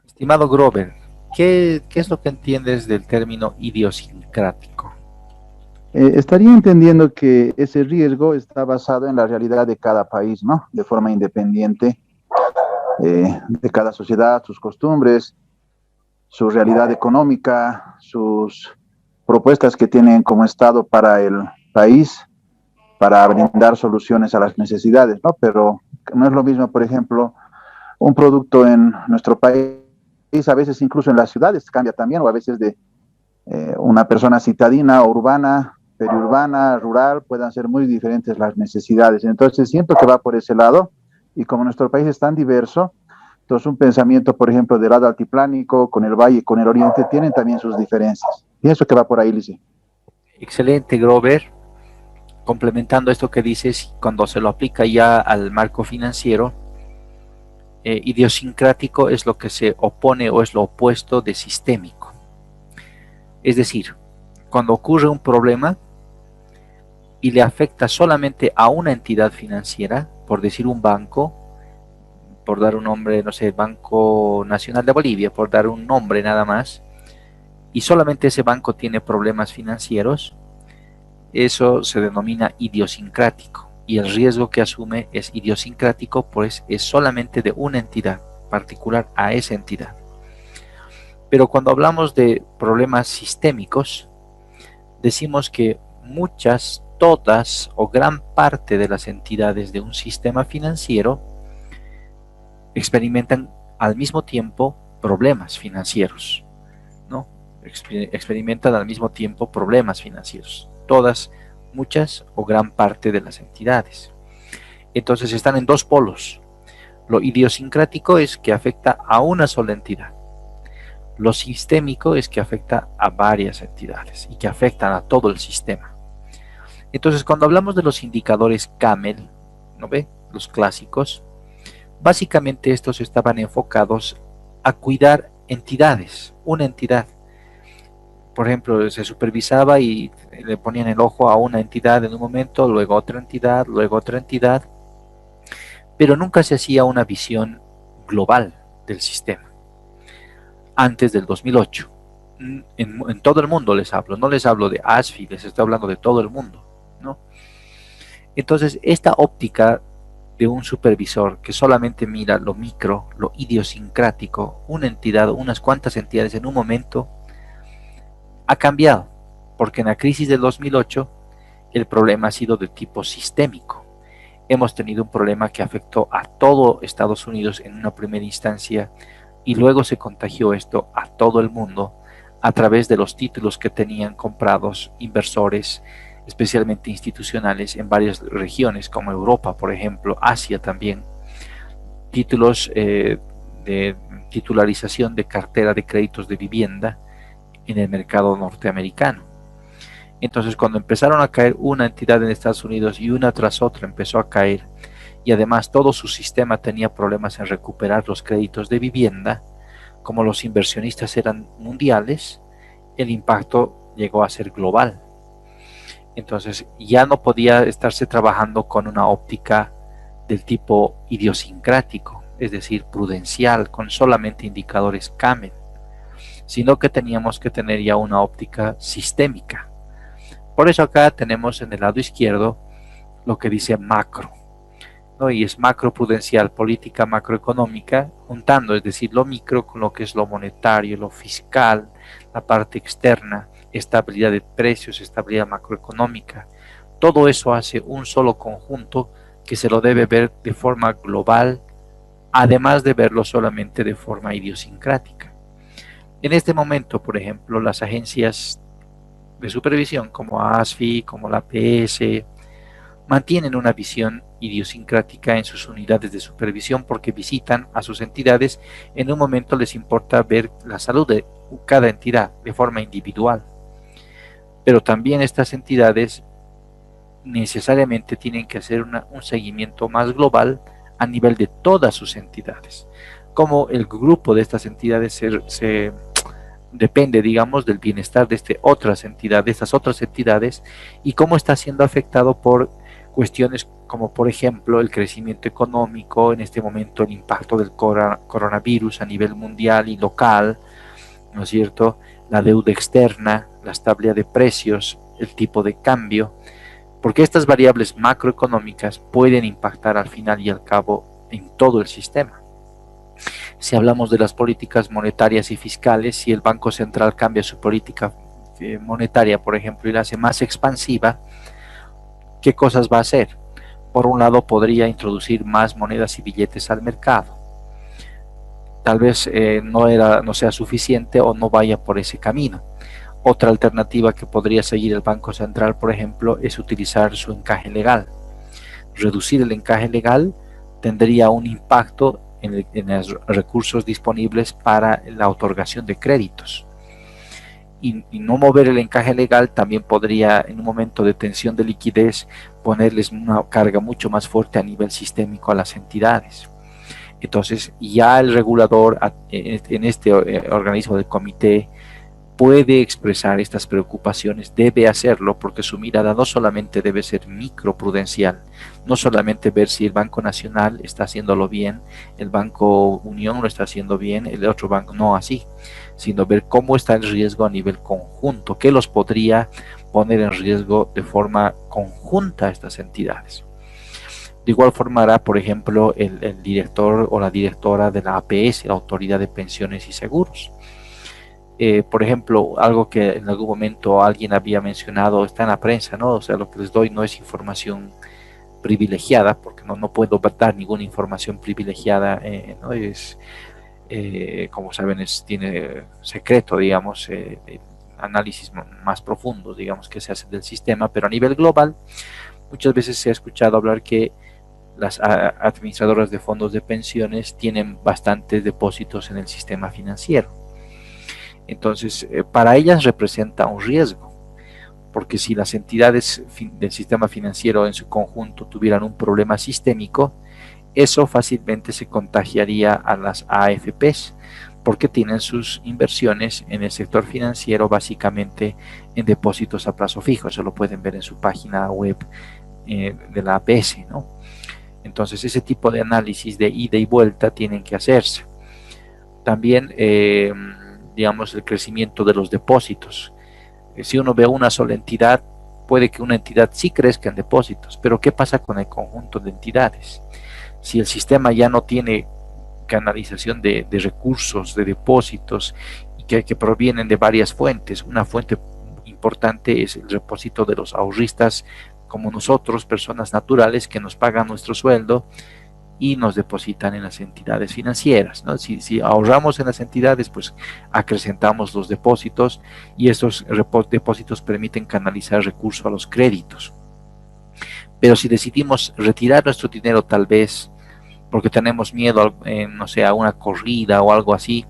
[SPEAKER 7] Estimado Grover, ¿qué es lo que entiendes del término idiosincrático?
[SPEAKER 11] Estaría entendiendo que ese riesgo está basado en la realidad de cada país, ¿no? De forma independiente de cada sociedad, sus costumbres, su realidad económica, sus propuestas que tienen como Estado para el país, para brindar soluciones a las necesidades, ¿no? Pero no es lo mismo, por ejemplo, un producto en nuestro país, a veces incluso en las ciudades cambia también, o a veces de una persona citadina o urbana, periurbana, rural, puedan ser muy diferentes las necesidades. Entonces siento que va por ese lado, y como nuestro país es tan diverso, entonces un pensamiento, por ejemplo, del lado altiplánico, con el valle, con el oriente, tienen también sus diferencias. Pienso que va por ahí, Lice.
[SPEAKER 7] Excelente, Grover. Complementando esto que dices, cuando se lo aplica ya al marco financiero, idiosincrático es lo que se opone o es lo opuesto de sistémico. Es decir, cuando ocurre un problema y le afecta solamente a una entidad financiera, por decir un banco, por dar un nombre, no sé, Banco Nacional de Bolivia, por dar un nombre nada más, y solamente ese banco tiene problemas financieros, eso se denomina idiosincrático, y el riesgo que asume es idiosincrático, pues es solamente de una entidad, particular a esa entidad. Pero cuando hablamos de problemas sistémicos, decimos que muchas, todas o gran parte de las entidades de un sistema financiero experimentan al mismo tiempo problemas financieros, ¿no? Experimentan al mismo tiempo problemas financieros. Todas, muchas o gran parte de las entidades. Entonces están en dos polos. Lo idiosincrático es que afecta a una sola entidad. Lo sistémico es que afecta a varias entidades y que afectan a todo el sistema. Entonces, cuando hablamos de los indicadores CAMEL, ¿no ve? Los clásicos, básicamente estos estaban enfocados a cuidar entidades, una entidad. Por ejemplo, se supervisaba y le ponían el ojo a una entidad en un momento, luego otra entidad, pero nunca se hacía una visión global del sistema. Antes del 2008, en todo el mundo les hablo, no les hablo de ASFI, les estoy hablando de todo el mundo, ¿no? Entonces, esta óptica de un supervisor que solamente mira lo micro, lo idiosincrático, una entidad, unas cuantas entidades en un momento, ha cambiado, porque en la crisis del 2008 el problema ha sido de tipo sistémico. Hemos tenido un problema que afectó a todo Estados Unidos en una primera instancia y luego se contagió esto a todo el mundo a través de los títulos que tenían comprados inversores, especialmente institucionales, en varias regiones como Europa, por ejemplo, Asia también, títulos de titularización de cartera de créditos de vivienda en el mercado norteamericano. Entonces, cuando empezaron a caer una entidad en Estados Unidos y una tras otra empezó a caer, y además todo su sistema tenía problemas en recuperar los créditos de vivienda, como los inversionistas eran mundiales, el impacto llegó a ser global. Entonces, ya no podía estarse trabajando con una óptica del tipo idiosincrático, es decir, prudencial, con solamente indicadores CAMEL, sino que teníamos que tener ya una óptica sistémica. Por eso acá tenemos en el lado izquierdo lo que dice macro, ¿no? Y es macro prudencial, política macroeconómica, juntando, es decir, lo micro con lo que es lo monetario, lo fiscal, la parte externa, estabilidad de precios, estabilidad macroeconómica. Todo eso hace un solo conjunto que se lo debe ver de forma global, además de verlo solamente de forma idiosincrática. En este momento, por ejemplo, las agencias de supervisión como ASFI, como la PS, mantienen una visión idiosincrática en sus unidades de supervisión porque visitan a sus entidades. En un momento les importa ver la salud de cada entidad de forma individual, pero también estas entidades necesariamente tienen que hacer un seguimiento más global a nivel de todas sus entidades, como el grupo de estas entidades se depende, digamos, del bienestar de estas otras entidades y cómo está siendo afectado por cuestiones como, por ejemplo, el crecimiento económico, en este momento el impacto del coronavirus a nivel mundial y local, ¿no es cierto?, la deuda externa, la estabilidad de precios, el tipo de cambio, porque estas variables macroeconómicas pueden impactar al final y al cabo en todo el sistema. Si hablamos de las políticas monetarias y fiscales, si el Banco Central cambia su política monetaria, por ejemplo, y la hace más expansiva, ¿qué cosas va a hacer? Por un lado, podría introducir más monedas y billetes al mercado. Tal vez no sea suficiente o no vaya por ese camino. Otra alternativa que podría seguir el Banco Central, por ejemplo, es utilizar su encaje legal. Reducir el encaje legal tendría un impacto en los recursos disponibles para la otorgación de créditos. Y no mover el encaje legal también podría, en un momento de tensión de liquidez, ponerles una carga mucho más fuerte a nivel sistémico a las entidades. Entonces, ya el regulador en este organismo del comité puede expresar estas preocupaciones, debe hacerlo, porque su mirada no solamente debe ser microprudencial, no solamente ver si el Banco Nacional está haciéndolo bien, el Banco Unión lo está haciendo bien, el otro banco no así, sino ver cómo está el riesgo a nivel conjunto, qué los podría poner en riesgo de forma conjunta a estas entidades. De igual forma hará, por ejemplo, el director o la directora de la APS, la Autoridad de Pensiones y Seguros. Por ejemplo, algo que en algún momento alguien había mencionado, está en la prensa, ¿no? O sea, lo que les doy no es información privilegiada, porque no puedo dar ninguna información privilegiada, ¿no? Es, como saben, tiene secreto, digamos, análisis más profundos, digamos, que se hacen del sistema, pero a nivel global, muchas veces se ha escuchado hablar que las administradoras de fondos de pensiones tienen bastantes depósitos en el sistema financiero. Entonces, para ellas representa un riesgo, porque si las entidades del sistema financiero en su conjunto tuvieran un problema sistémico, eso fácilmente se contagiaría a las AFPs, porque tienen sus inversiones en el sector financiero básicamente en depósitos a plazo fijo. Eso lo pueden ver en su página web de la APS, ¿no? Entonces ese tipo de análisis de ida y vuelta tienen que hacerse. También, digamos, el crecimiento de los depósitos. Si uno ve una sola entidad, puede que una entidad sí crezca en depósitos, pero ¿qué pasa con el conjunto de entidades? Si el sistema ya no tiene canalización de recursos, de depósitos, y que provienen de varias fuentes, una fuente importante es el depósito de los ahorristas como nosotros, personas naturales que nos pagan nuestro sueldo y nos depositan en las entidades financieras, ¿no? Si ahorramos en las entidades, pues acrecentamos los depósitos y estos depósitos permiten canalizar recursos a los créditos. Pero si decidimos retirar nuestro dinero tal vez porque tenemos miedo, no sé, a una corrida o algo así,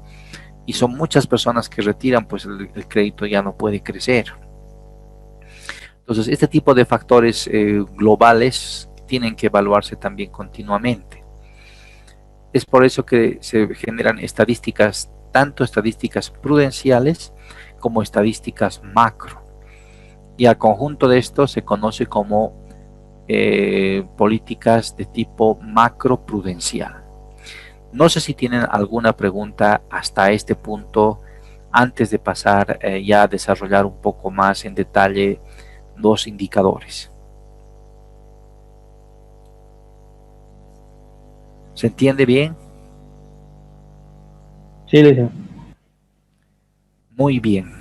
[SPEAKER 7] y son muchas personas que retiran, pues el crédito ya no puede crecer. Entonces, este tipo de factores globales tienen que evaluarse también continuamente. Es por eso que se generan estadísticas, tanto estadísticas prudenciales como estadísticas macro. Y al conjunto de esto se conoce como políticas de tipo macro prudencial. No sé si tienen alguna pregunta hasta este punto antes de pasar ya a desarrollar un poco más en detalle los indicadores. ¿Se entiende bien?
[SPEAKER 12] Sí, licenciado.
[SPEAKER 7] Muy bien.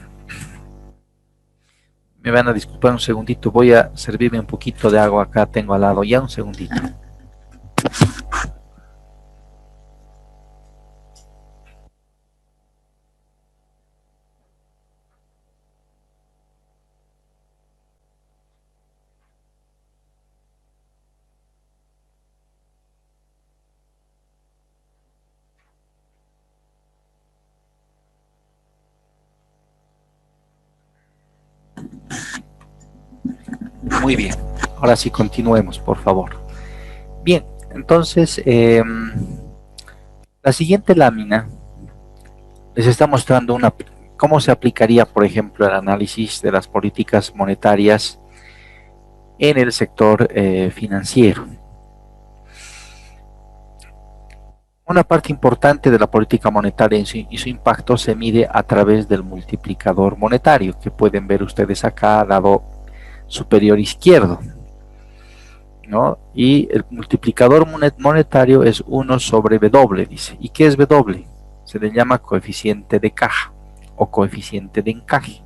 [SPEAKER 7] Me van a disculpar un segundito, voy a servirme un poquito de agua acá, tengo al lado, ya un segundito. Muy bien, ahora sí continuemos, por favor. Bien, entonces, la siguiente lámina les está mostrando cómo se aplicaría, por ejemplo, el análisis de las políticas monetarias en el sector financiero. Una parte importante de la política monetaria y su impacto se mide a través del multiplicador monetario, que pueden ver ustedes acá al lado superior izquierdo, ¿no? Y el multiplicador monetario es 1 sobre W, dice. ¿Y qué es W? Se le llama coeficiente de caja o coeficiente de encaje.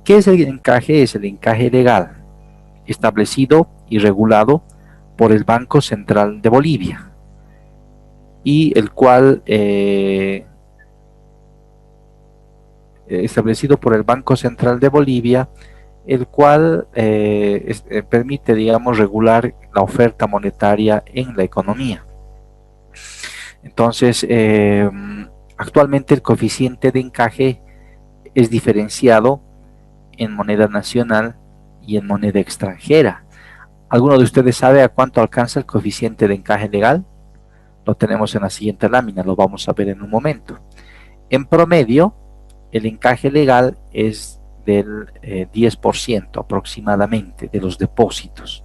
[SPEAKER 7] ¿Qué es el encaje? Es el encaje legal, establecido y regulado por el Banco Central de Bolivia, y el cual establecido por el Banco Central de Bolivia, el cual permite, digamos, regular la oferta monetaria en la economía. Entonces, actualmente el coeficiente de encaje es diferenciado en moneda nacional y en moneda extranjera. ¿Alguno de ustedes sabe a cuánto alcanza el coeficiente de encaje legal? Lo tenemos en la siguiente lámina, lo vamos a ver en un momento. En promedio, el encaje legal es del 10% aproximadamente de los depósitos.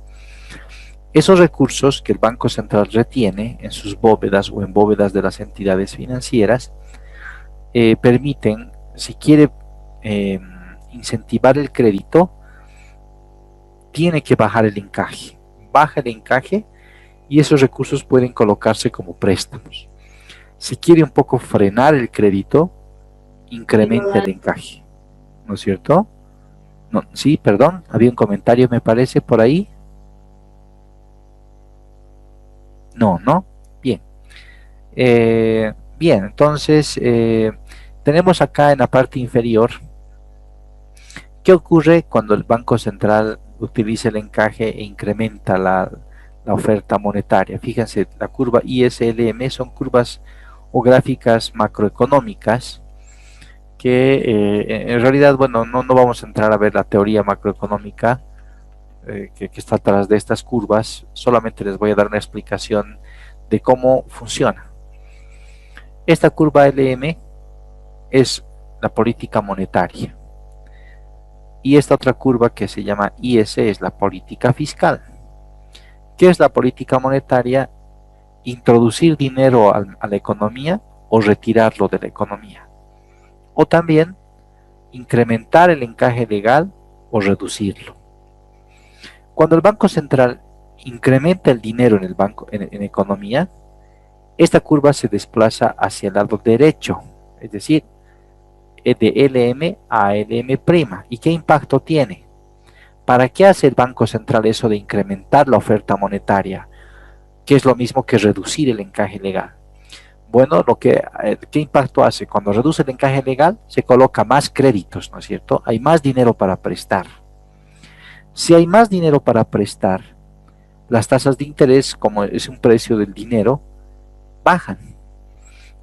[SPEAKER 7] Esos recursos que el Banco Central retiene en sus bóvedas o en bóvedas de las entidades financieras permiten, si quiere incentivar el crédito, tiene que bajar el encaje. Baja el encaje y esos recursos pueden colocarse como préstamos. Si quiere un poco frenar el crédito, incrementa el encaje. ¿No es cierto? No, sí, perdón, había un comentario, me parece, por ahí. No, ¿no? Bien. Bien, entonces tenemos acá en la parte inferior qué ocurre cuando el Banco Central utiliza el encaje e incrementa la oferta monetaria. Fíjense, la curva ISLM son curvas o gráficas macroeconómicas que en realidad, bueno, no vamos a entrar a ver la teoría macroeconómica que está atrás de estas curvas, solamente les voy a dar una explicación de cómo funciona. Esta curva LM es la política monetaria. Y esta otra curva que se llama IS es la política fiscal. ¿Qué es la política monetaria? Introducir dinero a la economía o retirarlo de la economía. O también incrementar el encaje legal o reducirlo. Cuando el Banco Central incrementa el dinero en el banco, en economía, esta curva se desplaza hacia el lado derecho, es decir, de LM a LM'. ¿Y qué impacto tiene? ¿Para qué hace el Banco Central eso de incrementar la oferta monetaria? Que es lo mismo que reducir el encaje legal. Bueno, ¿qué impacto hace? Cuando reduce el encaje legal, se coloca más créditos, ¿no es cierto? Hay más dinero para prestar. Si hay más dinero para prestar, las tasas de interés, como es un precio del dinero, bajan.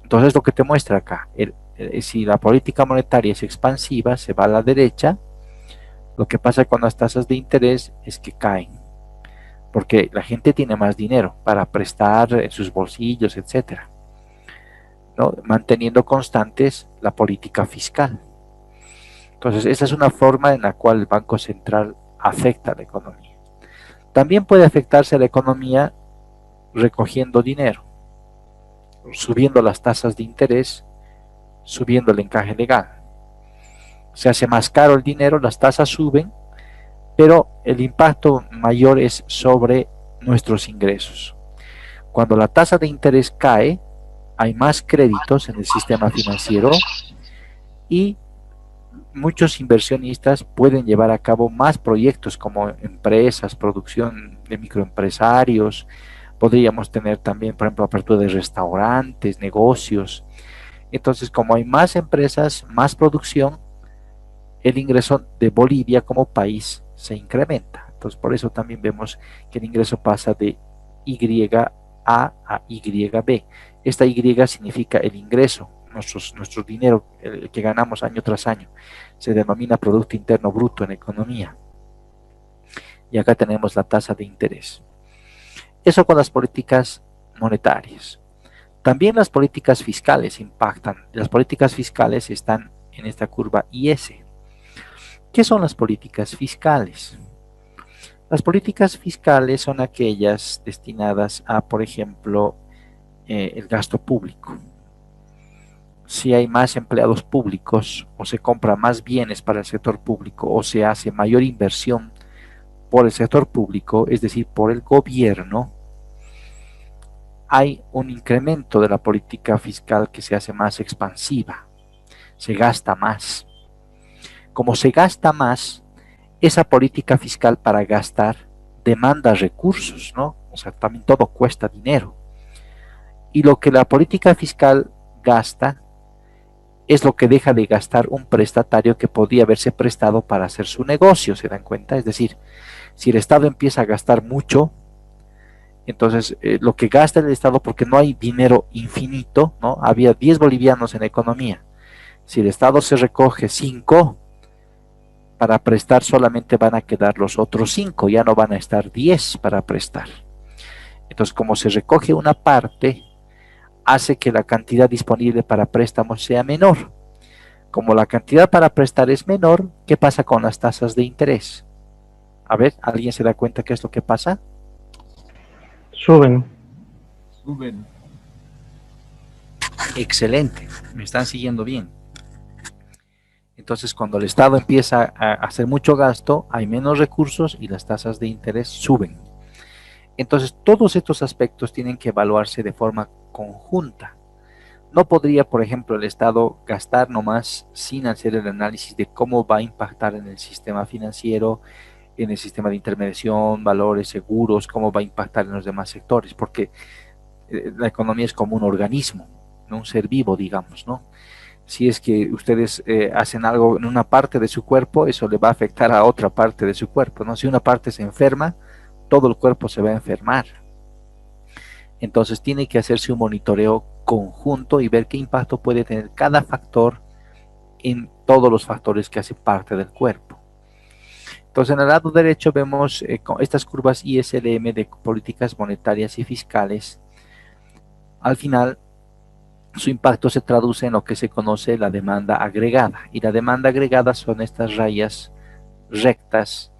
[SPEAKER 7] Entonces, lo que te muestra acá, si la política monetaria es expansiva, se va a la derecha, lo que pasa con las tasas de interés es que caen, porque la gente tiene más dinero para prestar en sus bolsillos, etcétera, ¿no? Manteniendo constantes la política fiscal. Entonces, esa es una forma en la cual el Banco Central afecta a la economía. También puede afectarse a la economía recogiendo dinero, subiendo las tasas de interés, subiendo el encaje legal. Se hace más caro el dinero, las tasas suben, pero el impacto mayor es sobre nuestros ingresos. Cuando la tasa de interés cae, hay más créditos en el sistema financiero y muchos inversionistas pueden llevar a cabo más proyectos como empresas, producción de microempresarios. Podríamos tener también, por ejemplo, apertura de restaurantes, negocios. Entonces, como hay más empresas, más producción, el ingreso de Bolivia como país se incrementa. Entonces, por eso también vemos que el ingreso pasa de YA a YB. Esta Y significa el ingreso, nuestro dinero, el que ganamos año tras año. Se denomina Producto Interno Bruto en economía. Y acá tenemos la tasa de interés. Eso con las políticas monetarias. También las políticas fiscales impactan. Las políticas fiscales están en esta curva IS. ¿Qué son las políticas fiscales? Las políticas fiscales son aquellas destinadas a, por ejemplo, el gasto público. Si hay más empleados públicos o se compra más bienes para el sector público o se hace mayor inversión por el sector público, es decir, por el gobierno, hay un incremento de la política fiscal que se hace más expansiva, se gasta más. Como se gasta más, esa política fiscal para gastar demanda recursos, ¿no? O sea, también todo cuesta dinero. Y lo que la política fiscal gasta es lo que deja de gastar un prestatario que podía haberse prestado para hacer su negocio, ¿se dan cuenta? Es decir, si el Estado empieza a gastar mucho, entonces lo que gasta el Estado, porque no hay dinero infinito, ¿no? Había 10 bolivianos en economía. Si el Estado se recoge 5, para prestar solamente van a quedar los otros 5, ya no van a estar 10 para prestar. Entonces, como se recoge una parte, hace que la cantidad disponible para préstamos sea menor. Como la cantidad para prestar es menor, ¿qué pasa con las tasas de interés? A ver, ¿alguien se da cuenta qué es lo que pasa?
[SPEAKER 6] Suben.
[SPEAKER 7] Excelente, me están siguiendo bien. Entonces, cuando el Estado empieza a hacer mucho gasto, hay menos recursos y las tasas de interés suben. Entonces, todos estos aspectos tienen que evaluarse de forma conjunta. No podría, por ejemplo, el Estado gastar nomás sin hacer el análisis de cómo va a impactar en el sistema financiero, en el sistema de intermediación, valores, seguros, cómo va a impactar en los demás sectores, porque la economía es como un organismo, no un ser vivo, digamos, ¿no? Si es que ustedes hacen algo en una parte de su cuerpo, eso le va a afectar a otra parte de su cuerpo, ¿no? Si una parte se enferma, todo el cuerpo se va a enfermar. Entonces tiene que hacerse un monitoreo conjunto y ver qué impacto puede tener cada factor en todos los factores que hacen parte del cuerpo. Entonces, en el lado derecho vemos estas curvas ISLM de políticas monetarias y fiscales. Al final, su impacto se traduce en lo que se conoce la demanda agregada. Y la demanda agregada son estas rayas rectas,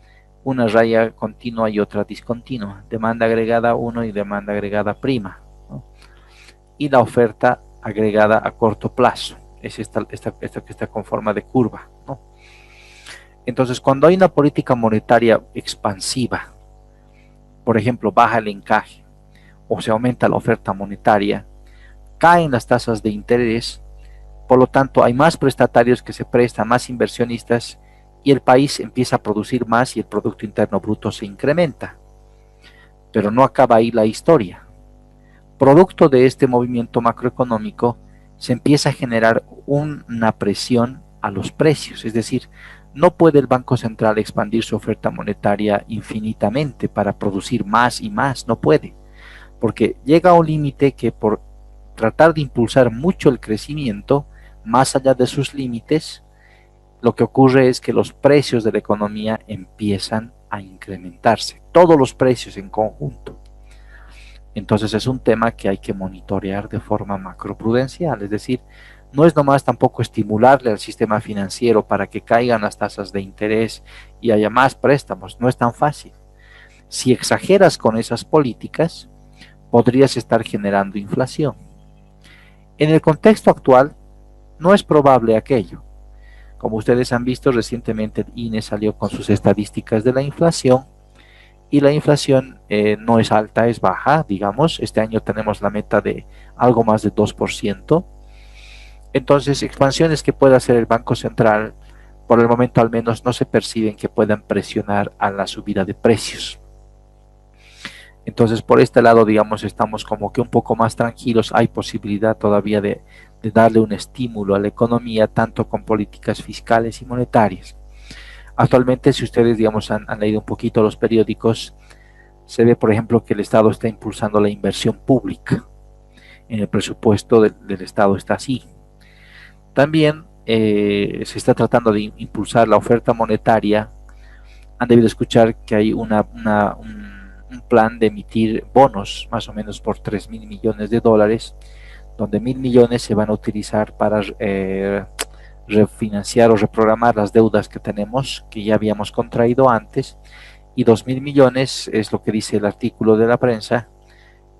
[SPEAKER 7] una raya continua y otra discontinua. Demanda agregada 1 y demanda agregada prima, ¿no? Y la oferta agregada a corto plazo. Es esta que está con forma de curva, ¿no? Entonces, cuando hay una política monetaria expansiva, por ejemplo, baja el encaje o se aumenta la oferta monetaria, caen las tasas de interés, por lo tanto hay más prestatarios que se prestan, más inversionistas, y el país empieza a producir más y el Producto Interno Bruto se incrementa. Pero no acaba ahí la historia. Producto de este movimiento macroeconómico se empieza a generar una presión a los precios, es decir, no puede el Banco Central expandir su oferta monetaria infinitamente para producir más y más, no puede, porque llega a un límite que por tratar de impulsar mucho el crecimiento, más allá de sus límites, lo que ocurre es que los precios de la economía empiezan a incrementarse, todos los precios en conjunto. Entonces es un tema que hay que monitorear de forma macroprudencial, es decir, no es nomás tampoco estimularle al sistema financiero para que caigan las tasas de interés y haya más préstamos, no es tan fácil. Si exageras con esas políticas, podrías estar generando inflación. En el contexto actual, no es probable aquello. Como ustedes han visto, recientemente el INE salió con sus estadísticas de la inflación, y la inflación no es alta, es baja, digamos. Este año tenemos la meta de algo más de 2%. Entonces, expansiones que pueda hacer el Banco Central, por el momento al menos, no se perciben que puedan presionar a la subida de precios. Entonces, por este lado, digamos, estamos como que un poco más tranquilos. Hay posibilidad todavía de darle un estímulo a la economía, tanto con políticas fiscales y monetarias. Actualmente, si ustedes, digamos, han leído un poquito los periódicos, se ve, por ejemplo, que el Estado está impulsando la inversión pública. En el presupuesto del Estado está así. También se está tratando de impulsar la oferta monetaria. Han debido escuchar que hay un plan de emitir bonos, más o menos por 3.000 millones de dólares, donde 1.000 millones se van a utilizar para refinanciar o reprogramar las deudas que tenemos, que ya habíamos contraído antes, y 2.000 millones, es lo que dice el artículo de la prensa,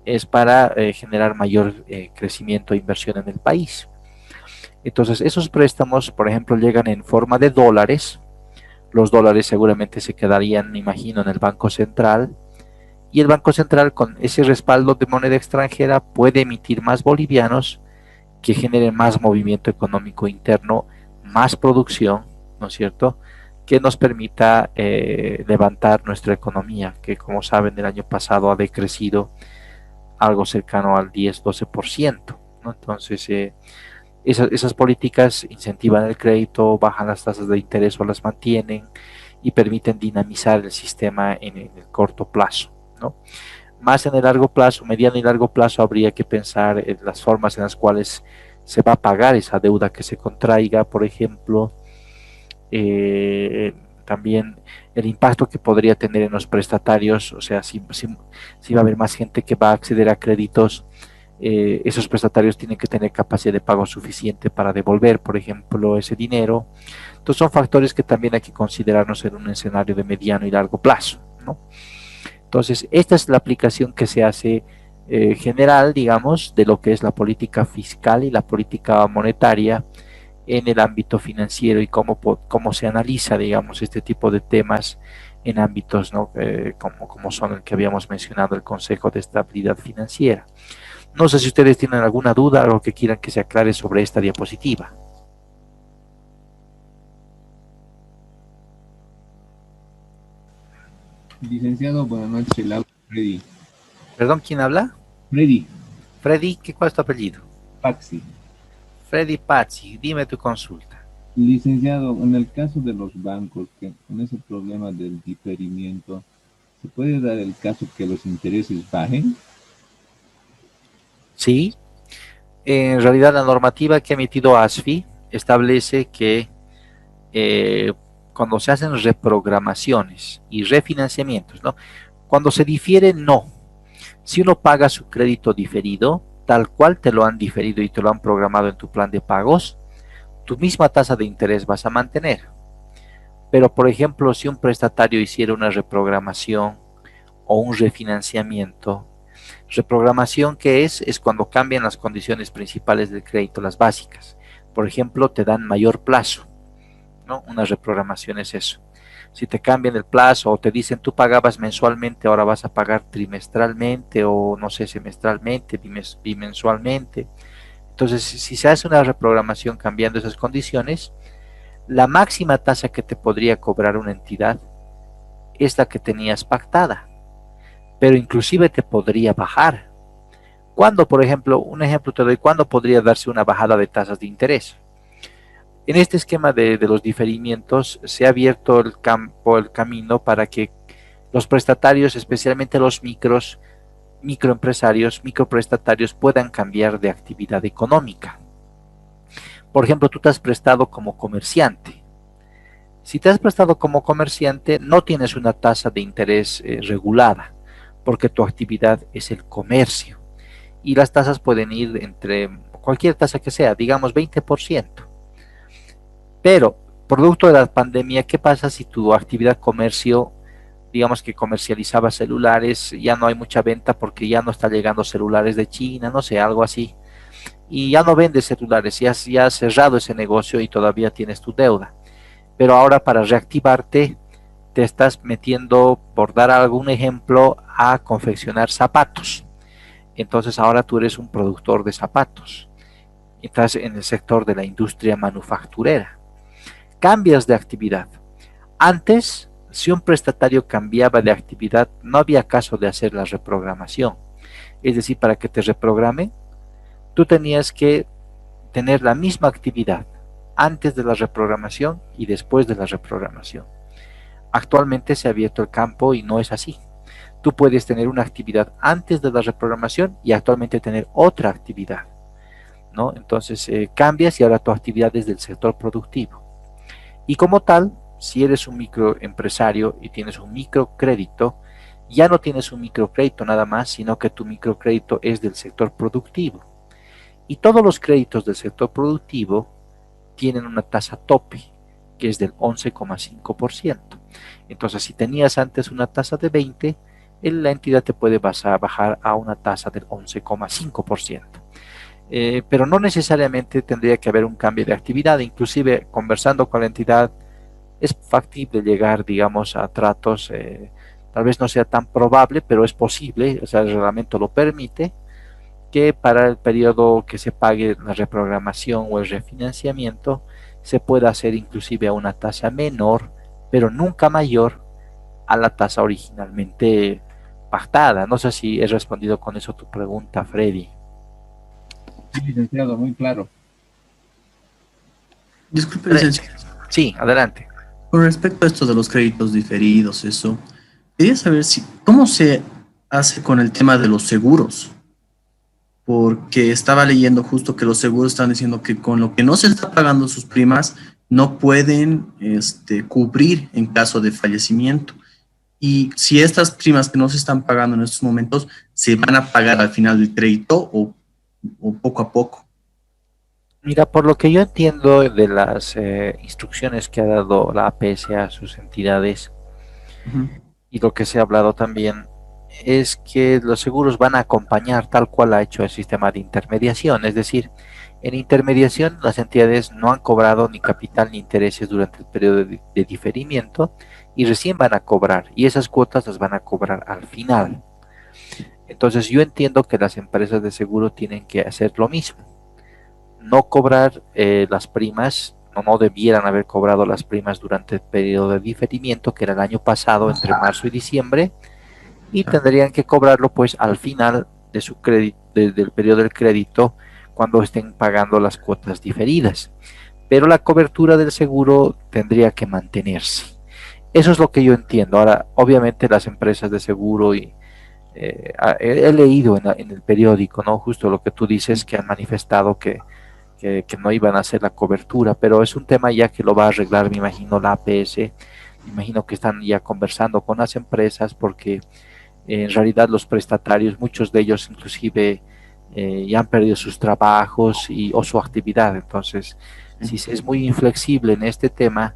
[SPEAKER 7] es para generar mayor crecimiento e inversión en el país. Entonces, esos préstamos, por ejemplo, llegan en forma de dólares. Los dólares seguramente se quedarían, me imagino, en el Banco Central, y el Banco Central, con ese respaldo de moneda extranjera, puede emitir más bolivianos que generen más movimiento económico interno, más producción, ¿no es cierto?, que nos permita levantar nuestra economía, que, como saben, el año pasado ha decrecido algo cercano al 10-12%, ¿no? Entonces, esas políticas incentivan el crédito, bajan las tasas de interés o las mantienen y permiten dinamizar el sistema en el corto plazo, ¿no? Más en el largo plazo, mediano y largo plazo, habría que pensar en las formas en las cuales se va a pagar esa deuda que se contraiga, por ejemplo, también el impacto que podría tener en los prestatarios, o sea, si va a haber más gente que va a acceder a créditos, esos prestatarios tienen que tener capacidad de pago suficiente para devolver, por ejemplo, ese dinero. Entonces son factores que también hay que considerarnos en un escenario de mediano y largo plazo, ¿no? Entonces, esta es la aplicación que se hace general, digamos, de lo que es la política fiscal y la política monetaria en el ámbito financiero, y cómo se analiza, digamos, este tipo de temas en ámbitos, ¿no?, como son el que habíamos mencionado, el Consejo de Estabilidad Financiera. No sé si ustedes tienen alguna duda, algo que quieran que se aclare sobre esta diapositiva.
[SPEAKER 12] Licenciado, buenas noches, el habla Freddy.
[SPEAKER 7] ¿Perdón, quién habla?
[SPEAKER 12] Freddy.
[SPEAKER 7] Freddy, ¿cuál es tu apellido?
[SPEAKER 12] Paxi.
[SPEAKER 7] Freddy Pazzi, dime tu consulta.
[SPEAKER 12] Licenciado, en el caso de los bancos, que con ese problema del diferimiento, ¿se puede dar el caso que los intereses bajen?
[SPEAKER 7] Sí, en realidad la normativa que ha emitido ASFI establece que cuando se hacen reprogramaciones y refinanciamientos, ¿no?, cuando se difiere, no. Si uno paga su crédito diferido, tal cual te lo han diferido y te lo han programado en tu plan de pagos, tu misma tasa de interés vas a mantener. Pero, por ejemplo, si un prestatario hiciera una reprogramación o un refinanciamiento, reprogramación, ¿qué es? Es cuando cambian las condiciones principales del crédito, las básicas. Por ejemplo, te dan mayor plazo, ¿no? Una reprogramación es eso. Si te cambian el plazo o te dicen tú pagabas mensualmente, ahora vas a pagar trimestralmente o no sé, semestralmente, bimensualmente. Entonces, si se hace una reprogramación cambiando esas condiciones, la máxima tasa que te podría cobrar una entidad es la que tenías pactada, pero inclusive te podría bajar. ¿Cuándo, por ejemplo, un ejemplo te doy, cuándo podría darse una bajada de tasas de interés? En este esquema de los diferimientos se ha abierto el camino para que los prestatarios, especialmente los microempresarios, microprestatarios, puedan cambiar de actividad económica. Por ejemplo, tú te has prestado como comerciante. Si te has prestado como comerciante, no tienes una tasa de interés regulada, porque tu actividad es el comercio. Y las tasas pueden ir entre cualquier tasa que sea, digamos 20%. Pero, producto de la pandemia, ¿qué pasa si tu actividad comercio, digamos que comercializaba celulares, ya no hay mucha venta porque ya no está llegando celulares de China, no sé, algo así? Y ya no vendes celulares, ya has cerrado ese negocio y todavía tienes tu deuda. Pero ahora para reactivarte te estás metiendo, por dar algún ejemplo, a confeccionar zapatos. Entonces ahora tú eres un productor de zapatos. Estás en el sector de la industria manufacturera. Cambias de actividad. Antes, si un prestatario cambiaba de actividad, no había caso de hacer la reprogramación. Es decir, para que te reprograme, tú tenías que tener la misma actividad antes de la reprogramación y después de la reprogramación. Actualmente se ha abierto el campo y no es así. Tú puedes tener una actividad antes de la reprogramación y actualmente tener otra actividad, ¿no? Entonces cambias y ahora tu actividad es del sector productivo. Y como tal, si eres un microempresario y tienes un microcrédito, ya no tienes un microcrédito nada más, sino que tu microcrédito es del sector productivo. Y todos los créditos del sector productivo tienen una tasa tope, que es del 11,5%. Entonces, si tenías antes una tasa de 20, la entidad te puede bajar a una tasa del 11,5%. Pero no necesariamente tendría que haber un cambio de actividad. Inclusive, conversando con la entidad, es factible llegar, digamos, a tratos, tal vez no sea tan probable, pero es posible, o sea, el reglamento lo permite, que para el periodo que se pague la reprogramación o el refinanciamiento se pueda hacer inclusive a una tasa menor, pero nunca mayor a la tasa originalmente pactada. No sé si he respondido con eso tu pregunta, Freddy.
[SPEAKER 12] Sí, licenciado, muy claro.
[SPEAKER 9] Disculpe, licenciado.
[SPEAKER 7] Sí, adelante.
[SPEAKER 9] Con respecto a esto de los créditos diferidos, quería saber cómo se hace con el tema de los seguros. Porque estaba leyendo justo que los seguros están diciendo que con lo que no se está pagando sus primas, no pueden cubrir en caso de fallecimiento. Y si estas primas que no se están pagando en estos momentos, ¿se van a pagar al final del crédito o poco a poco?
[SPEAKER 7] Mira, por lo que yo entiendo de las instrucciones que ha dado la APS a sus entidades, y lo que se ha hablado también, es que los seguros van a acompañar tal cual ha hecho el sistema de intermediación. Es decir, en intermediación las entidades no han cobrado ni capital ni intereses durante el periodo de diferimiento y recién van a cobrar, y esas cuotas las van a cobrar al final. Entonces yo entiendo que las empresas de seguro tienen que hacer lo mismo, no cobrar las primas, no debieran haber cobrado las primas durante el periodo de diferimiento, que era el año pasado, entre marzo y diciembre, y tendrían que cobrarlo pues al final de su crédito, del periodo del crédito, cuando estén pagando las cuotas diferidas. Pero la cobertura del seguro tendría que mantenerse. Eso es lo que yo entiendo. Ahora, obviamente las empresas de seguro, y he leído en el periódico, ¿no? Justo lo que tú dices, que han manifestado que no iban a hacer la cobertura, pero es un tema ya que lo va a arreglar, me imagino, la APS. Me imagino que están ya conversando con las empresas, porque en realidad los prestatarios, muchos de ellos inclusive y han perdido sus trabajos o su actividad. Entonces, si se es muy inflexible en este tema,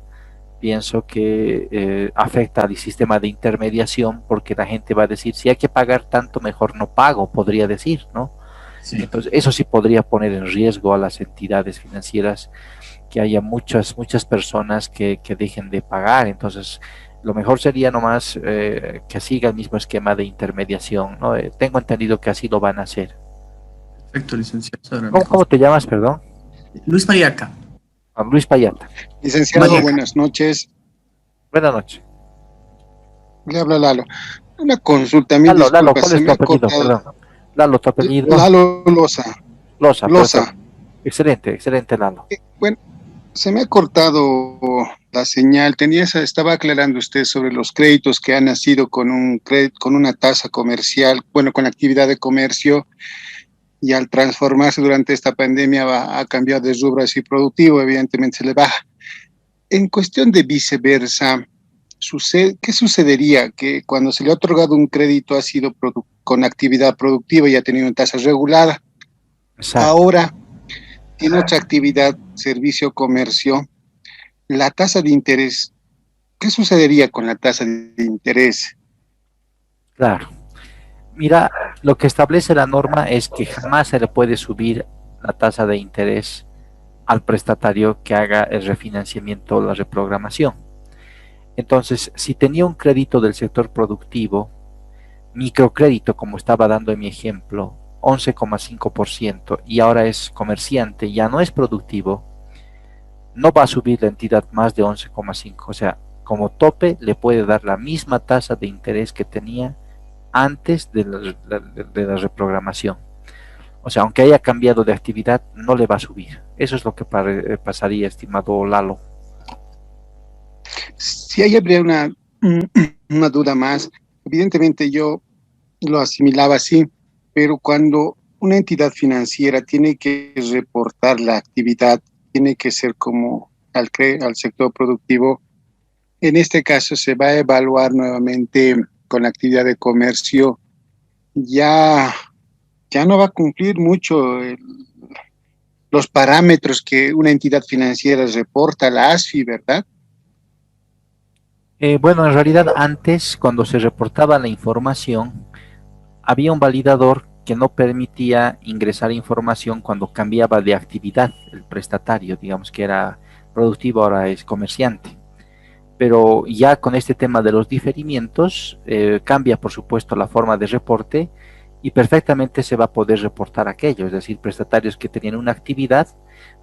[SPEAKER 7] pienso que afecta al sistema de intermediación, porque la gente va a decir, si hay que pagar tanto, mejor no pago, podría decir, ¿no? Sí. Entonces, eso sí podría poner en riesgo a las entidades financieras, que haya muchas personas que dejen de pagar. Entonces, lo mejor sería nomás que siga el mismo esquema de intermediación, ¿no? Tengo entendido que así lo van a hacer.
[SPEAKER 9] Perfecto, licenciado.
[SPEAKER 7] ¿Cómo te llamas, perdón?
[SPEAKER 9] Luis Payata.
[SPEAKER 7] Luis Payata.
[SPEAKER 13] Licenciado, buenas noches.
[SPEAKER 7] Buenas noches.
[SPEAKER 13] Le habla Lalo. Una consulta,
[SPEAKER 7] Lalo, ¿cuál es tu apellido? Perdón. Lalo, tu apellido.
[SPEAKER 13] Lalo Loza.
[SPEAKER 7] Loza. Excelente, Lalo.
[SPEAKER 13] Bueno, se me ha cortado la señal. Estaba aclarando usted sobre los créditos que han nacido con una tasa comercial, bueno, con actividad de comercio, y al transformarse durante esta pandemia ha cambiado de rubro así productivo, evidentemente se le baja. En cuestión de viceversa, ¿qué sucedería? Que cuando se le ha otorgado un crédito ha sido con actividad productiva y ha tenido una tasa regulada. Exacto. Ahora tiene otra actividad, servicio o comercio. La tasa de interés, ¿qué sucedería con la tasa de interés?
[SPEAKER 7] Claro. Mira, lo que establece la norma es que jamás se le puede subir la tasa de interés al prestatario que haga el refinanciamiento o la reprogramación. Entonces, si tenía un crédito del sector productivo, microcrédito, como estaba dando en mi ejemplo, 11,5%, y ahora es comerciante, ya no es productivo, no va a subir la entidad más de 11,5%. O sea, como tope le puede dar la misma tasa de interés que tenía antes de la reprogramación. O sea, aunque haya cambiado de actividad, no le va a subir. Eso es lo que pasaría, estimado Lalo.
[SPEAKER 13] Si ahí habría una duda más. Evidentemente yo lo asimilaba así, pero cuando una entidad financiera tiene que reportar la actividad, tiene que ser como al sector productivo, en este caso se va a evaluar nuevamente con la actividad de comercio, ya no va a cumplir mucho los parámetros que una entidad financiera reporta a la ASFI, ¿verdad?
[SPEAKER 7] Bueno, en realidad antes, cuando se reportaba la información, había un validador que no permitía ingresar información cuando cambiaba de actividad el prestatario, digamos que era productivo, ahora es comerciante. Pero ya con este tema de los diferimientos, cambia por supuesto la forma de reporte y perfectamente se va a poder reportar aquello, es decir, prestatarios que tenían una actividad,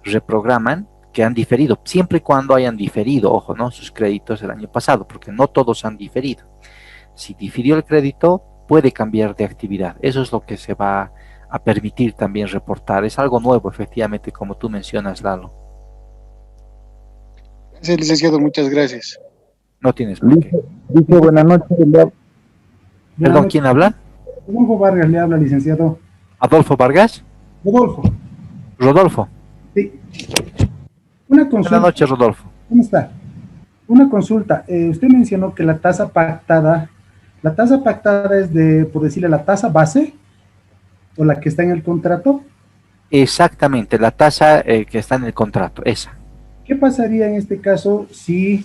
[SPEAKER 7] reprograman, que han diferido, siempre y cuando hayan diferido, ojo, ¿no? Sus créditos el año pasado, porque no todos han diferido. Si difirió el crédito, puede cambiar de actividad. Eso es lo que se va a permitir también reportar. Es algo nuevo, efectivamente, como tú mencionas, Lalo.
[SPEAKER 13] Sí, licenciado, muchas gracias.
[SPEAKER 7] No tienes por qué.
[SPEAKER 14] Dice, buenas noches.
[SPEAKER 7] Perdón, ¿quién habla?
[SPEAKER 14] Rodolfo Vargas le habla, licenciado.
[SPEAKER 7] ¿Adolfo Vargas?
[SPEAKER 14] Rodolfo. Sí. Una consulta.
[SPEAKER 7] Buenas noches, Rodolfo.
[SPEAKER 14] ¿Cómo está? Una consulta. Usted mencionó que la tasa pactada es de, por decirle, la tasa base o la que está en el contrato.
[SPEAKER 7] Exactamente, la tasa que está en el contrato, esa.
[SPEAKER 14] ¿Qué pasaría en este caso si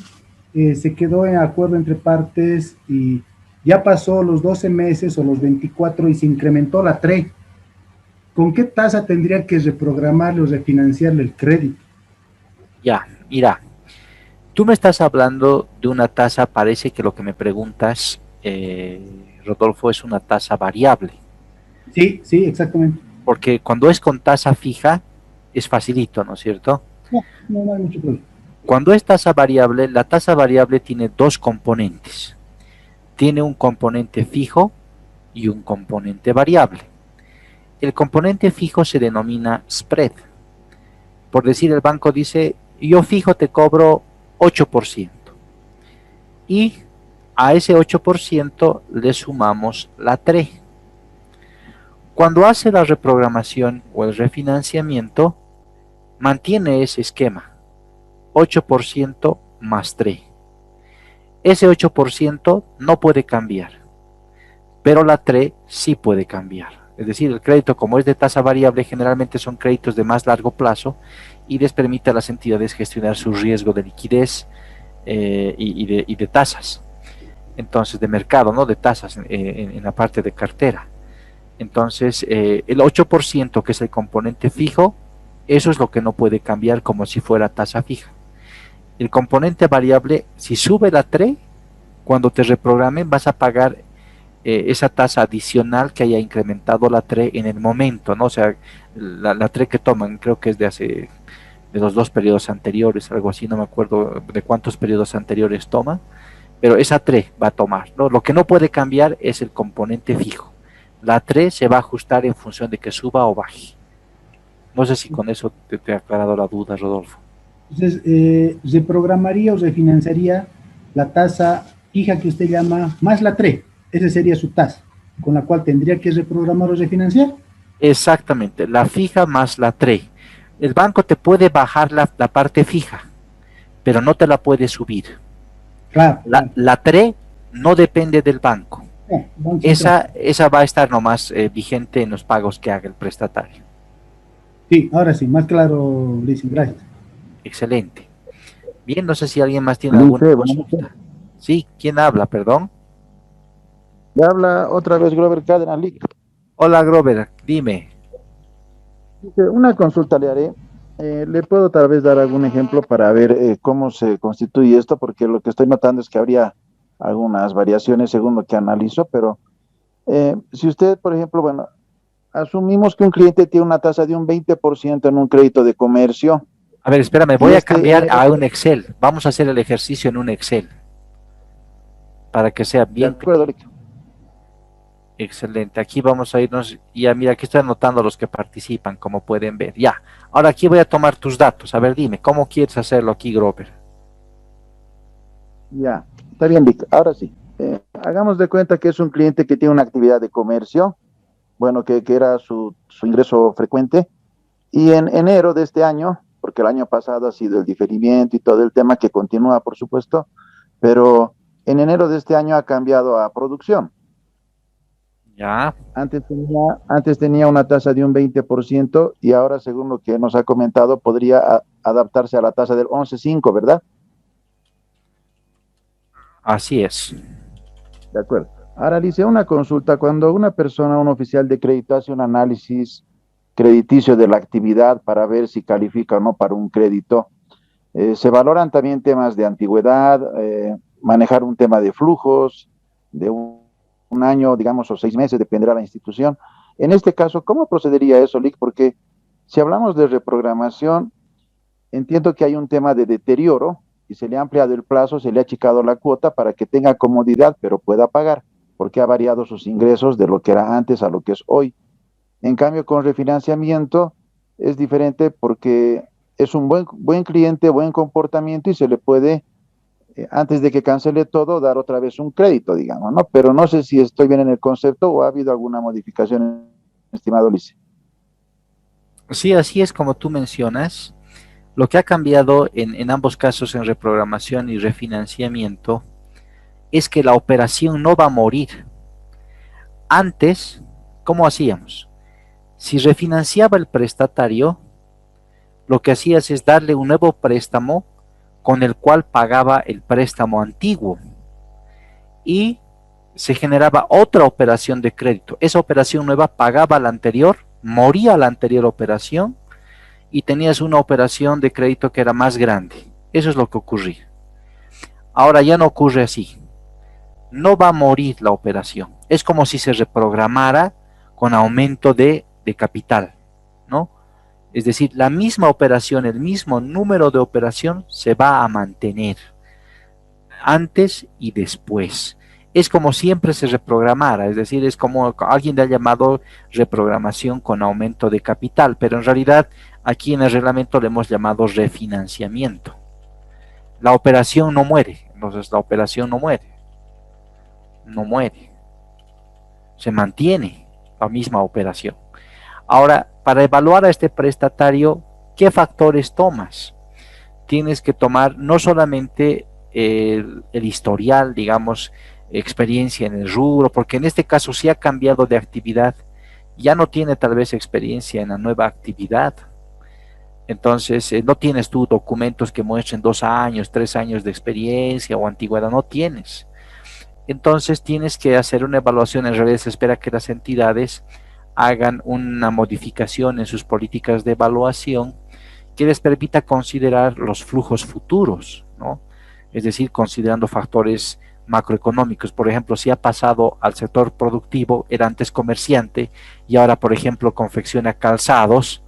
[SPEAKER 14] se quedó en acuerdo entre partes y ya pasó los 12 meses o los 24 y se incrementó la TRE? ¿Con qué tasa tendría que reprogramarle o refinanciarle el crédito?
[SPEAKER 7] Ya, mira, tú me estás hablando de una tasa, parece que lo que me preguntas, Rodolfo, es una tasa variable.
[SPEAKER 14] Sí, exactamente.
[SPEAKER 7] Porque cuando es con tasa fija, es facilito, ¿no es cierto?
[SPEAKER 14] No hay mucho problema.
[SPEAKER 7] Cuando es tasa variable, la tasa variable tiene dos componentes. Tiene un componente fijo y un componente variable. El componente fijo se denomina spread. Por decir, el banco dice, yo fijo te cobro 8%. Y a ese 8% le sumamos la TRE. Cuando hace la reprogramación o el refinanciamiento, mantiene ese esquema, 8% más TRE. Ese 8% no puede cambiar, pero la TRE sí puede cambiar. Es decir, el crédito, como es de tasa variable, generalmente son créditos de más largo plazo y les permite a las entidades gestionar su riesgo de liquidez y de tasas. Entonces, de mercado, ¿no? De tasas en la parte de cartera. Entonces, el 8%, que es el componente fijo, eso es lo que no puede cambiar como si fuera tasa fija. El componente variable, si sube la TRE, cuando te reprogramen vas a pagar esa tasa adicional que haya incrementado la TRE en el momento, ¿no? O sea, la TRE que toman, creo que es de los 2 periodos anteriores, algo así, no me acuerdo de cuántos periodos anteriores toma, pero esa TRE va a tomar, ¿no? Lo que no puede cambiar es el componente fijo. La TRE se va a ajustar en función de que suba o baje. No sé si con eso te ha aclarado la duda, Rodolfo.
[SPEAKER 14] Entonces, reprogramaría o refinanciaría la tasa fija que usted llama más la TRE. Esa sería su tasa, con la cual tendría que reprogramar o refinanciar.
[SPEAKER 7] Exactamente, la fija más la TRE. El banco te puede bajar la parte fija, pero no te la puede subir.
[SPEAKER 14] Claro.
[SPEAKER 7] La TRE no depende del banco. Esa va a estar nomás vigente en los pagos que haga el prestatario.
[SPEAKER 14] Sí, ahora sí, más claro, Luis, gracias.
[SPEAKER 7] Excelente. Bien, no sé si alguien más tiene alguna consulta. Sí, ¿quién habla, perdón?
[SPEAKER 11] Le habla otra vez Grover Cárdenas.
[SPEAKER 7] Hola, Grover, dime.
[SPEAKER 11] Una consulta le haré. ¿Le puedo tal vez dar algún ejemplo para ver cómo se constituye esto? Porque lo que estoy notando es que habría algunas variaciones según lo que analizo, pero si usted, por ejemplo, bueno, asumimos que un cliente tiene una tasa de un 20% en un crédito de comercio.
[SPEAKER 7] A ver, espérame, voy a cambiar a un Excel. Vamos a hacer el ejercicio en un Excel. Para que sea bien.
[SPEAKER 11] De acuerdo.
[SPEAKER 7] Excelente, aquí vamos a irnos, ya mira, aquí estoy anotando a los que participan, como pueden ver, ya. Ahora aquí voy a tomar tus datos, a ver, dime, ¿cómo quieres hacerlo aquí, Grover?
[SPEAKER 11] Ya, está bien, Vic, ahora sí. Hagamos de cuenta que es un cliente que tiene una actividad de comercio, bueno, que era su ingreso frecuente, y en enero de este año, porque el año pasado ha sido el diferimiento y todo el tema que continúa, por supuesto, pero en enero de este año ha cambiado a producción.
[SPEAKER 7] Ya.
[SPEAKER 11] Antes tenía una tasa de un 20% y ahora, según lo que nos ha comentado, podría adaptarse a la tasa del 11.5, ¿verdad?
[SPEAKER 7] Así es.
[SPEAKER 11] De acuerdo. Ahora le hice una consulta. Cuando una persona, un oficial de crédito, hace un análisis crediticio de la actividad para ver si califica o no para un crédito, se valoran también temas de antigüedad, manejar un tema de flujos, de un año, digamos, o 6 meses, dependerá de la institución. En este caso, ¿cómo procedería eso, Lick? Porque si hablamos de reprogramación, entiendo que hay un tema de deterioro y se le ha ampliado el plazo, se le ha achicado la cuota para que tenga comodidad, pero pueda pagar, porque ha variado sus ingresos de lo que era antes a lo que es hoy. En cambio, con refinanciamiento es diferente porque es un buen cliente, buen comportamiento y se le puede, antes de que cancele todo, dar otra vez un crédito, digamos, ¿no? Pero no sé si estoy bien en el concepto o ha habido alguna modificación, estimado Lice.
[SPEAKER 7] Sí, así es como tú mencionas. Lo que ha cambiado en ambos casos, en reprogramación y refinanciamiento, es que la operación no va a morir. Antes, ¿cómo hacíamos? Si refinanciaba el prestatario, lo que hacías es darle un nuevo préstamo con el cual pagaba el préstamo antiguo y se generaba otra operación de crédito. Esa operación nueva pagaba la anterior, moría la anterior operación y tenías una operación de crédito que era más grande. Eso es lo que ocurría. Ahora ya no ocurre así. No va a morir la operación. Es como si se reprogramara con aumento de capital, ¿no? Es decir, la misma operación, el mismo número de operación se va a mantener antes y después. Es como siempre se reprogramara, es decir, es como alguien le ha llamado reprogramación con aumento de capital, pero en realidad aquí en el reglamento le hemos llamado refinanciamiento. La operación no muere, entonces la operación no muere, se mantiene la misma operación. Ahora, para evaluar a este prestatario, ¿qué factores tomas? Tienes que tomar no solamente el historial, digamos, experiencia en el rubro, porque en este caso si ha cambiado de actividad, ya no tiene tal vez experiencia en la nueva actividad. Entonces, no tienes tú documentos que muestren 2 años, 3 años de experiencia o antigüedad, no tienes. Entonces, tienes que hacer una evaluación. En realidad se espera que las entidades hagan una modificación en sus políticas de evaluación que les permita considerar los flujos futuros, ¿no? Es decir, considerando factores macroeconómicos. Por ejemplo, si ha pasado al sector productivo, era antes comerciante y ahora, por ejemplo, confecciona calzados,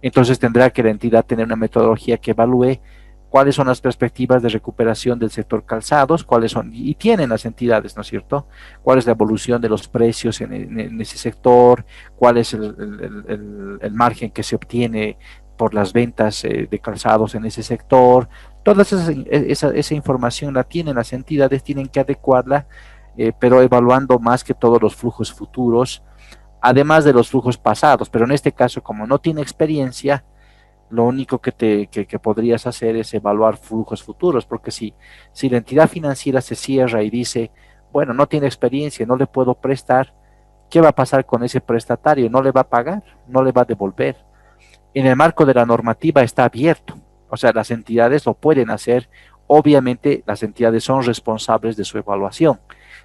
[SPEAKER 7] entonces tendrá que la entidad tener una metodología que evalúe cuáles son las perspectivas de recuperación del sector calzados, cuáles son, y tienen las entidades, ¿no es cierto? Cuál es la evolución de los precios en ese sector, cuál es el margen que se obtiene por las ventas de calzados en ese sector. Toda esa información la tienen las entidades, tienen que adecuarla, pero evaluando más que todos los flujos futuros, además de los flujos pasados. Pero en este caso, como no tiene experiencia, lo único que podrías hacer es evaluar flujos futuros, porque si la entidad financiera se cierra y dice, bueno, no tiene experiencia, no le puedo prestar, ¿qué va a pasar con ese prestatario? No le va a pagar, no le va a devolver. En el marco de la normativa está abierto, o sea, las entidades lo pueden hacer. Obviamente las entidades son responsables de su evaluación.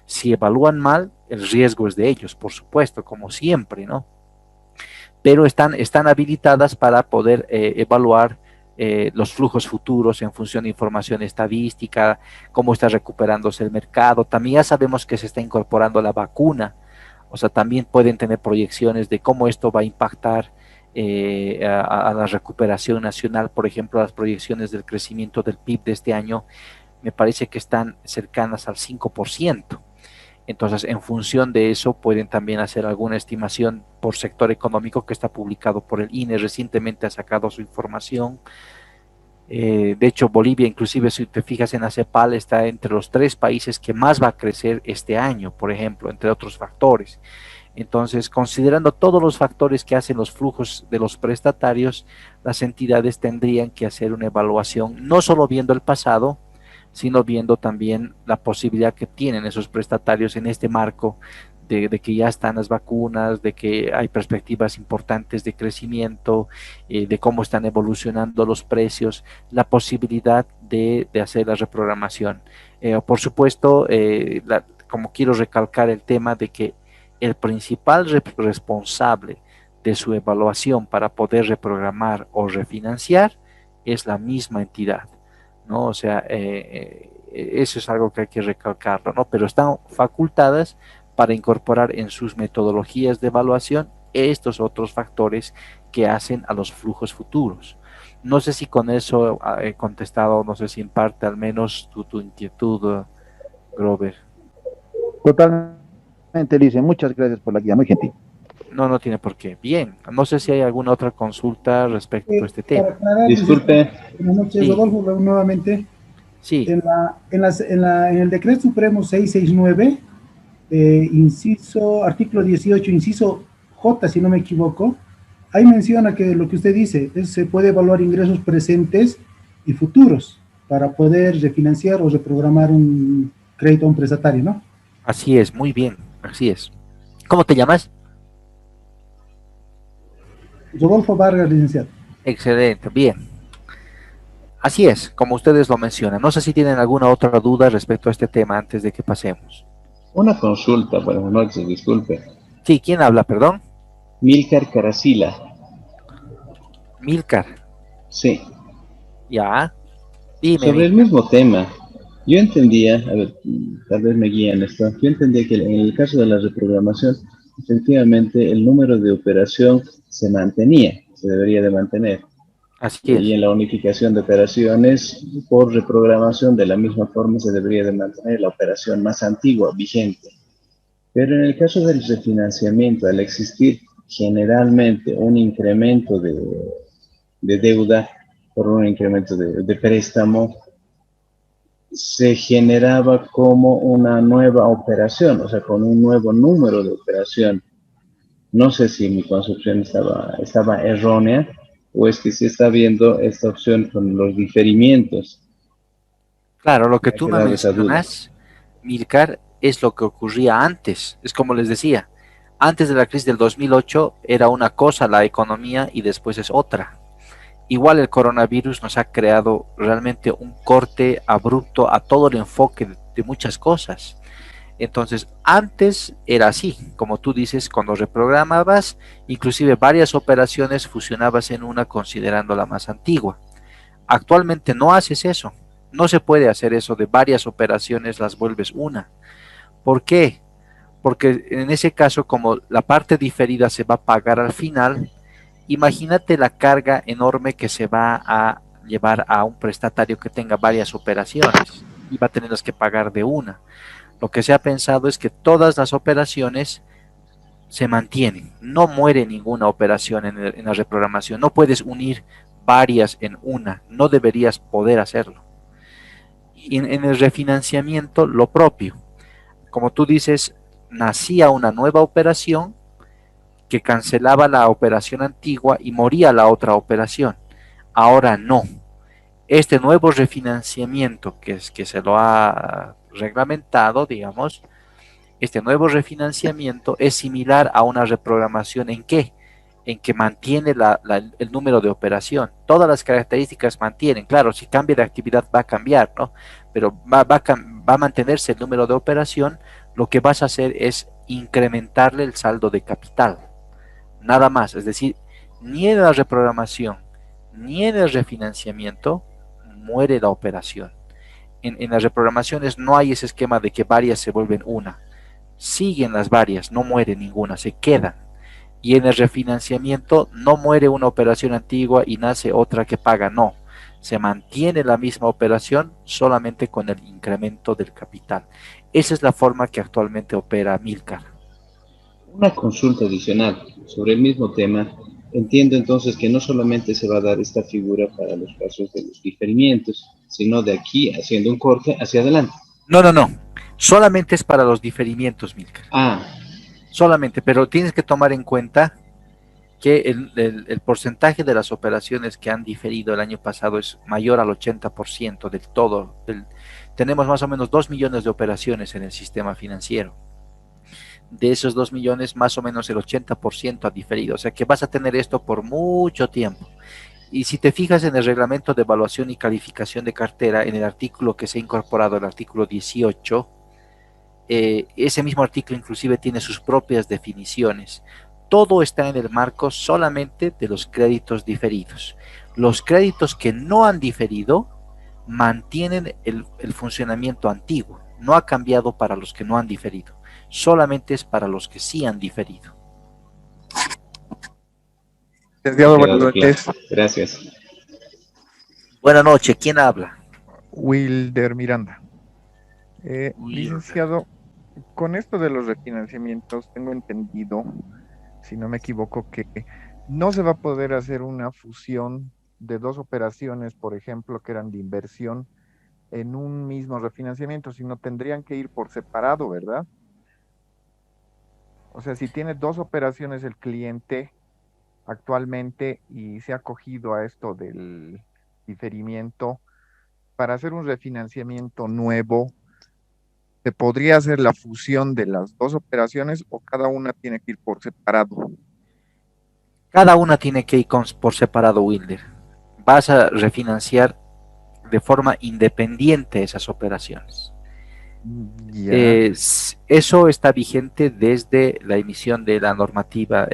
[SPEAKER 7] Si evalúan mal, el riesgo es de ellos, por supuesto, como siempre, ¿no? Pero están habilitadas para poder evaluar los flujos futuros en función de información estadística, cómo está recuperándose el mercado. También ya sabemos que se está incorporando la vacuna, o sea, también pueden tener proyecciones de cómo esto va a impactar a la recuperación nacional. Por ejemplo, las proyecciones del crecimiento del PIB de este año me parece que están cercanas al 5%. Entonces, en función de eso, pueden también hacer alguna estimación por sector económico que está publicado por el INE. Recientemente ha sacado su información. De hecho, Bolivia, inclusive si te fijas en la CEPAL, está entre los 3 países que más va a crecer este año, por ejemplo, entre otros factores. Entonces, considerando todos los factores que hacen los flujos de los prestatarios, las entidades tendrían que hacer una evaluación, no solo viendo el pasado, sino viendo también la posibilidad que tienen esos prestatarios en este marco de que ya están las vacunas, de que hay perspectivas importantes de crecimiento, de cómo están evolucionando los precios, la posibilidad de hacer la reprogramación. Por supuesto, como quiero recalcar el tema de que el principal responsable de su evaluación para poder reprogramar o refinanciar es la misma entidad, ¿no? O sea, eso es algo que hay que recalcarlo, ¿no? Pero están facultadas para incorporar en sus metodologías de evaluación estos otros factores que hacen a los flujos futuros. No sé si con eso he contestado, no sé si en parte al menos tu inquietud, Grover.
[SPEAKER 11] Totalmente, Lice. Muchas gracias por la guía, muy gentil.
[SPEAKER 7] No tiene por qué. Bien, no sé si hay alguna otra consulta respecto a este tema.
[SPEAKER 2] Disculpe.
[SPEAKER 14] Buenas noches,
[SPEAKER 7] Sí.
[SPEAKER 14] Rodolfo, nuevamente.
[SPEAKER 7] Sí.
[SPEAKER 14] En el Decreto Supremo 669, artículo 18, inciso J, si no me equivoco, ahí menciona que lo que usted dice, se puede evaluar ingresos presentes y futuros para poder refinanciar o reprogramar un crédito a un prestatario, ¿no?
[SPEAKER 7] Así es, muy bien, así es. ¿Cómo te llamas?
[SPEAKER 14] Rodolfo Vargas, licenciado.
[SPEAKER 7] Excelente, bien. Así es, como ustedes lo mencionan. No sé si tienen alguna otra duda respecto a este tema antes de que pasemos.
[SPEAKER 2] Una consulta, buenas noches, disculpe.
[SPEAKER 7] Sí, ¿quién habla, perdón?
[SPEAKER 2] Milcar Caracila.
[SPEAKER 7] Milcar.
[SPEAKER 2] Sí.
[SPEAKER 7] Ya. Dime.
[SPEAKER 2] Sobre el mismo tema, yo entendía, a ver, tal vez me guían esto, yo entendía que en el caso de la reprogramación, efectivamente el número de operación se mantenía, se debería de mantener.
[SPEAKER 7] Así es.
[SPEAKER 2] Y en la unificación de operaciones, por reprogramación, de la misma forma se debería de mantener la operación más antigua, vigente. Pero en el caso del refinanciamiento, al existir generalmente un incremento de deuda por un incremento de préstamo, se generaba como una nueva operación, o sea, con un nuevo número de operación. No sé si mi concepción estaba errónea, o es que se está viendo esta opción con los diferimientos.
[SPEAKER 7] Claro, lo que tú me mencionas, Milcar, es lo que ocurría antes. Es como les decía, Antes de la crisis del 2008 era una cosa la economía y después es otra. Igual el coronavirus nos ha creado realmente un corte abrupto a todo el enfoque de muchas cosas. Entonces, antes era así, como tú dices, cuando reprogramabas, inclusive varias operaciones fusionabas en una considerando la más antigua. Actualmente no haces eso, no se puede hacer eso de varias operaciones las vuelves una. ¿Por qué? Porque en ese caso, como la parte diferida se va a pagar al final, imagínate la carga enorme que se va a llevar a un prestatario que tenga varias operaciones y va a tenerlas que pagar de una. Lo que se ha pensado es que todas las operaciones se mantienen, no muere ninguna operación en la reprogramación, no puedes unir varias en una, no deberías poder hacerlo. Y en el refinanciamiento lo propio, como tú dices, nacía una nueva operación que cancelaba la operación antigua y moría la otra operación. Ahora no. Este nuevo refinanciamiento que se lo ha reglamentado, digamos, este nuevo refinanciamiento es similar a una reprogramación ¿en qué? En que mantiene el número de operación. Todas las características mantienen. Claro, si cambia de actividad va a cambiar, ¿no? Pero va a mantenerse el número de operación. Lo que vas a hacer es incrementarle el saldo de capital. Nada más. Es decir, ni en la reprogramación ni en el refinanciamiento muere la operación. En las reprogramaciones no hay ese esquema de que varias se vuelven una. Siguen las varias, no muere ninguna, se quedan. Y en el refinanciamiento no muere una operación antigua y nace otra que paga, no. Se mantiene la misma operación solamente con el incremento del capital. Esa es la forma que actualmente opera Milcar.
[SPEAKER 2] Una consulta adicional sobre el mismo tema. Entiendo entonces que no solamente se va a dar esta figura para los casos de los diferimientos, sino de aquí haciendo un corte hacia adelante.
[SPEAKER 7] No. Solamente es para los diferimientos, Milcar. Solamente, pero tienes que tomar en cuenta que el porcentaje de las operaciones que han diferido el año pasado es mayor al 80% del todo. Tenemos más o menos 2 millones de operaciones en el sistema financiero. De esos 2 millones, más o menos el 80% ha diferido. O sea que vas a tener esto por mucho tiempo. Y si te fijas en el reglamento de evaluación y calificación de cartera, en el artículo que se ha incorporado, el artículo 18, ese mismo artículo inclusive tiene sus propias definiciones. Todo está en el marco solamente de los créditos diferidos. Los créditos que no han diferido mantienen el funcionamiento antiguo. No ha cambiado para los que no han diferido. Solamente es para los que sí han diferido.
[SPEAKER 8] Buenas noches.
[SPEAKER 2] Gracias.
[SPEAKER 7] Buenas noches. ¿Quién habla?
[SPEAKER 8] Wilder Miranda. Licenciado, con esto de los refinanciamientos, tengo entendido, si no me equivoco, que no se va a poder hacer una fusión de dos operaciones, por ejemplo, que eran de inversión, en un mismo refinanciamiento, sino tendrían que ir por separado, ¿verdad? O sea, si tiene dos operaciones el cliente actualmente y se ha acogido a esto del diferimiento, para hacer un refinanciamiento nuevo, ¿se podría hacer la fusión de las dos operaciones o cada una tiene que ir por separado?
[SPEAKER 7] Cada una tiene que ir por separado, Wilder. Vas a refinanciar de forma independiente esas operaciones. Eso está vigente desde la emisión de la normativa,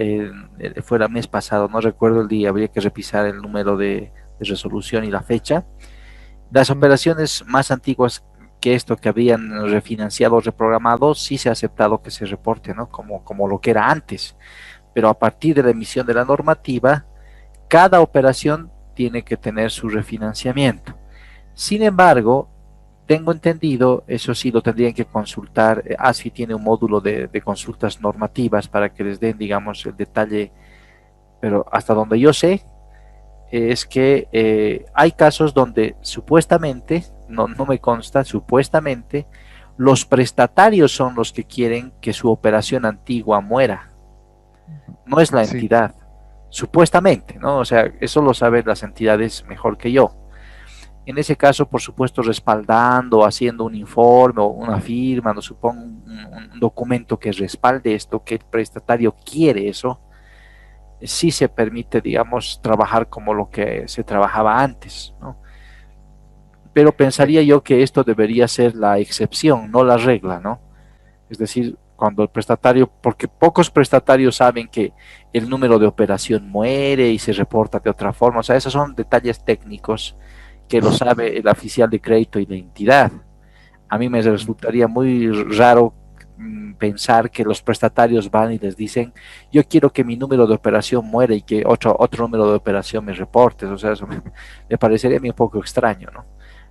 [SPEAKER 7] fue el mes pasado, no recuerdo el día, habría que revisar el número de resolución y la fecha. Las operaciones más antiguas que esto que habían refinanciado o reprogramado, sí se ha aceptado que se reporte, ¿no? Como lo que era antes, pero a partir de la emisión de la normativa, cada operación tiene que tener su refinanciamiento. Sin embargo, tengo entendido, eso sí lo tendrían que consultar, ASFI tiene un módulo de consultas normativas para que les den, digamos, el detalle, pero hasta donde yo sé, es que hay casos donde supuestamente, no me consta, supuestamente, los prestatarios son los que quieren que su operación antigua muera, no es la entidad, supuestamente, ¿no? O sea, eso lo saben las entidades mejor que yo. En ese caso, por supuesto, respaldando, haciendo un informe o una firma, no supongo un documento que respalde esto, que el prestatario quiere eso, sí se permite, digamos, trabajar como lo que se trabajaba antes, ¿no? Pero pensaría yo que esto debería ser la excepción, no la regla, ¿no? Es decir, cuando el prestatario, porque pocos prestatarios saben que el número de operación muere y se reporta de otra forma, o sea, esos son detalles técnicos que lo sabe el oficial de crédito y la entidad. A mí me resultaría muy raro pensar que los prestatarios van y les dicen, yo quiero que mi número de operación muera y que otro número de operación me reportes, o sea, eso me parecería a mí un poco extraño, ¿no?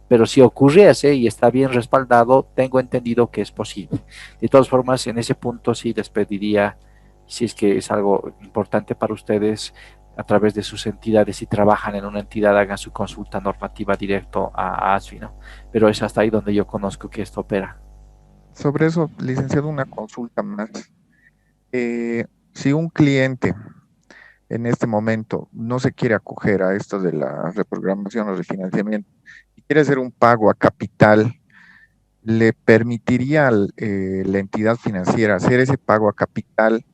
[SPEAKER 7] Pero si ocurriese y está bien respaldado, tengo entendido que es posible. De todas formas, en ese punto sí les pediría, si es que es algo importante para ustedes, a través de sus entidades, si trabajan en una entidad, hagan su consulta normativa directo a ASFI, ¿no? Pero es hasta ahí donde yo conozco que esto opera.
[SPEAKER 8] Sobre eso, licenciado, una consulta más. Si un cliente en este momento no se quiere acoger a esto de la reprogramación o refinanciamiento y quiere hacer un pago a capital, ¿le permitiría la entidad financiera hacer ese pago a capital,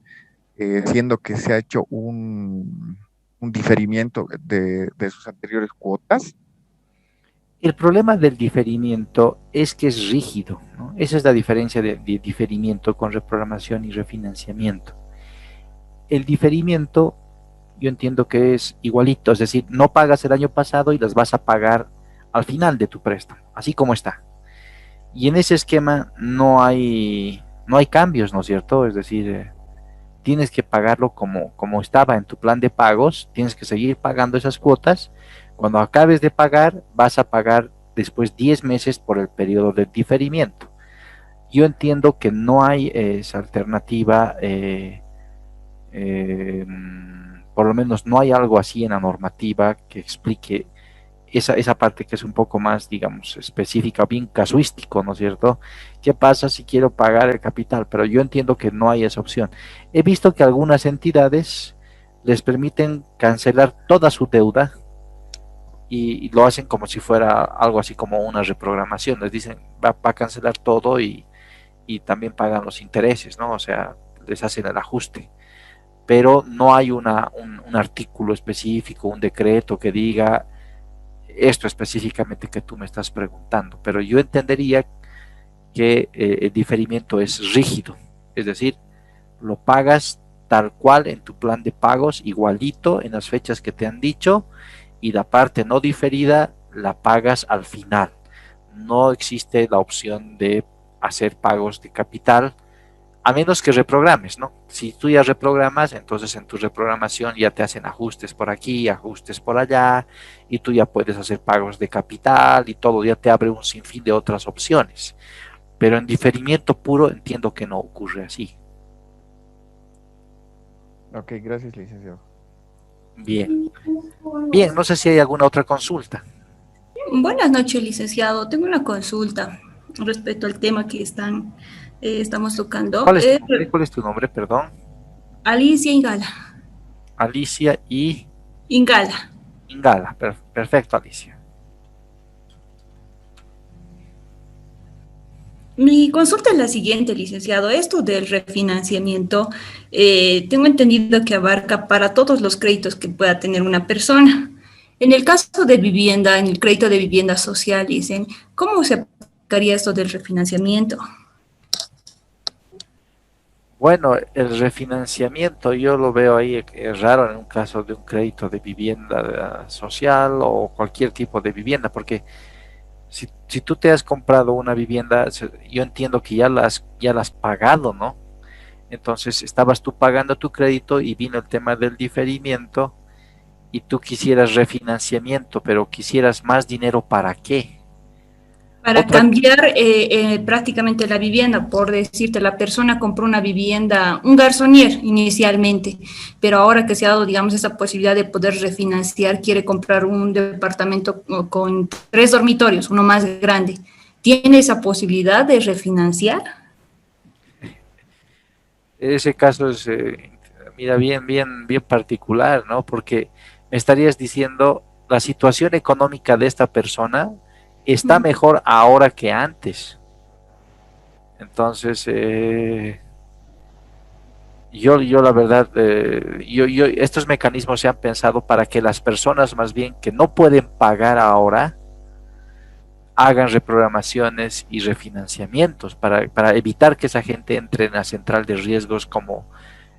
[SPEAKER 8] siendo que se ha hecho un diferimiento de sus anteriores cuotas?
[SPEAKER 7] El problema del diferimiento es que es rígido, ¿no? Esa es la diferencia de diferimiento con reprogramación y refinanciamiento. El diferimiento, yo entiendo que es igualito, es decir, no pagas el año pasado y las vas a pagar al final de tu préstamo, así como está. Y en ese esquema no hay cambios, ¿no es cierto? Es decir, tienes que pagarlo como estaba en tu plan de pagos, tienes que seguir pagando esas cuotas. Cuando acabes de pagar, vas a pagar después 10 meses por el periodo de diferimiento. Yo entiendo que no hay esa alternativa, por lo menos no hay algo así en la normativa que explique esa parte que es un poco más, digamos, específica, bien casuístico, ¿no es cierto? ¿Qué pasa si quiero pagar el capital? Pero yo entiendo que no hay esa opción. He visto que algunas entidades les permiten cancelar toda su deuda y lo hacen como si fuera algo así como una reprogramación. Les dicen, va a cancelar todo y también pagan los intereses, ¿no? O sea, les hacen el ajuste. Pero no hay un artículo específico, un decreto que diga esto específicamente que tú me estás preguntando, pero yo entendería que el diferimiento es rígido, es decir, lo pagas tal cual en tu plan de pagos, igualito en las fechas que te han dicho, y la parte no diferida la pagas al final. No existe la opción de hacer pagos de capital, a menos que reprogrames, ¿no? Si tú ya reprogramas, entonces en tu reprogramación ya te hacen ajustes por aquí, ajustes por allá, y tú ya puedes hacer pagos de capital y todo, ya te abre un sinfín de otras opciones. Pero en diferimiento puro entiendo que no ocurre así.
[SPEAKER 8] Ok, gracias, licenciado.
[SPEAKER 7] Bien. Bien, no sé si hay alguna otra consulta.
[SPEAKER 15] Buenas noches, licenciado. Tengo una consulta respecto al tema que estamos tocando.
[SPEAKER 7] ¿Cuál es tu nombre, perdón?
[SPEAKER 15] Alicia Ingala.
[SPEAKER 7] Alicia
[SPEAKER 15] Ingala.
[SPEAKER 7] Ingala, perfecto, Alicia.
[SPEAKER 15] Mi consulta es la siguiente, licenciado. Esto del refinanciamiento, tengo entendido que abarca para todos los créditos que pueda tener una persona. En el caso de vivienda, en el crédito de vivienda social, dicen, ¿cómo se aplicaría esto del refinanciamiento?
[SPEAKER 7] Bueno, el refinanciamiento yo lo veo ahí raro en un caso de un crédito de vivienda social o cualquier tipo de vivienda, porque si tú te has comprado una vivienda, yo entiendo que ya la has pagado, ¿no? Entonces estabas tú pagando tu crédito y vino el tema del diferimiento y tú quisieras refinanciamiento, pero quisieras más dinero, ¿para qué?
[SPEAKER 15] Para cambiar prácticamente la vivienda, por decirte, la persona compró una vivienda, un garzonier inicialmente, pero ahora que se ha dado, digamos, esa posibilidad de poder refinanciar, quiere comprar un departamento con 3 dormitorios, uno más grande. ¿Tiene esa posibilidad de refinanciar?
[SPEAKER 7] Ese caso es, mira, bien particular, ¿no? Porque me estarías diciendo, la situación económica de esta persona está mejor ahora que antes. Entonces, yo la verdad, estos mecanismos se han pensado para que las personas más bien que no pueden pagar ahora hagan reprogramaciones y refinanciamientos para evitar que esa gente entre en la central de riesgos como,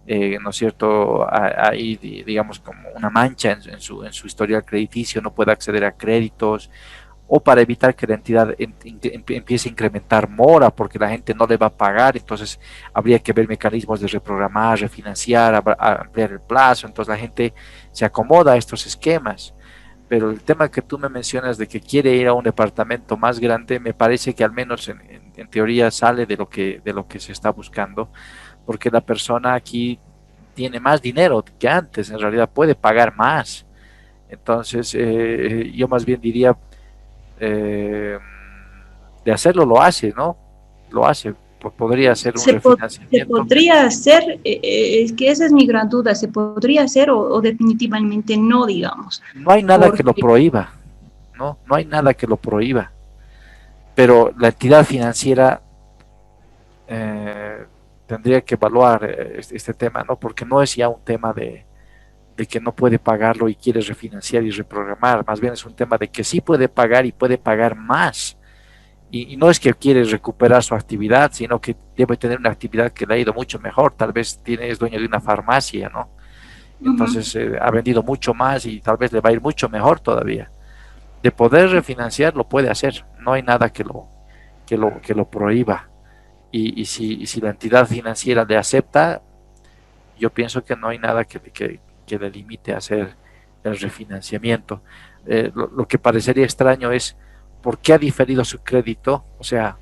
[SPEAKER 7] ¿no es cierto?, ahí digamos como una mancha en su historial crediticio, no pueda acceder a créditos, o para evitar que la entidad empiece a incrementar mora porque la gente no le va a pagar. Entonces habría que ver mecanismos de reprogramar, refinanciar, ampliar el plazo. Entonces la gente se acomoda a estos esquemas. Pero el tema que tú me mencionas de que quiere ir a un departamento más grande, me parece que al menos en teoría sale de lo que se está buscando, porque la persona aquí tiene más dinero que antes, en realidad puede pagar más. Entonces yo más bien diría, de hacerlo lo hace, ¿no? Lo hace, podría hacer un refinanciamiento.
[SPEAKER 15] ¿Se podría hacer? Es que esa es mi gran duda, ¿se podría hacer o definitivamente no, digamos?
[SPEAKER 7] No hay nada que lo prohíba, ¿no? No hay nada que lo prohíba, pero la entidad financiera tendría que evaluar este tema, ¿no? Porque no es ya un tema de que no puede pagarlo y quiere refinanciar y reprogramar, más bien es un tema de que sí puede pagar y puede pagar más, y no es que quiere recuperar su actividad, sino que debe tener una actividad que le ha ido mucho mejor, tal vez es dueño de una farmacia, ¿no? Entonces ha vendido mucho más y tal vez le va a ir mucho mejor todavía. De poder refinanciar lo puede hacer, no hay nada que lo prohíba, y si la entidad financiera le acepta, yo pienso que no hay nada que le limite a hacer el refinanciamiento. Lo que parecería extraño es por qué ha diferido su crédito, o sea,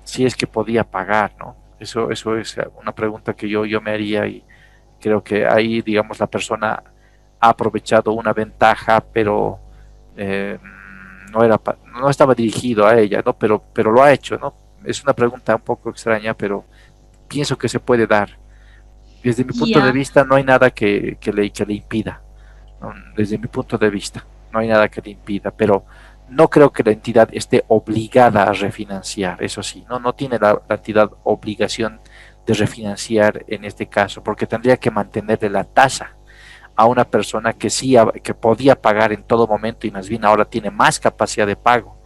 [SPEAKER 7] si es que podía pagar, ¿no? Eso es una pregunta que yo me haría, y creo que ahí, digamos, la persona ha aprovechado una ventaja, pero no estaba dirigido a ella, ¿no? Pero lo ha hecho, ¿no? Es una pregunta un poco extraña, pero pienso que se puede dar. Desde mi punto de vista no hay nada que le impida, ¿no? Desde mi punto de vista no hay nada que le impida, pero no creo que la entidad esté obligada a refinanciar, eso sí, no tiene la entidad obligación de refinanciar en este caso, porque tendría que mantenerle la tasa a una persona que sí que podía pagar en todo momento y más bien ahora tiene más capacidad de pago.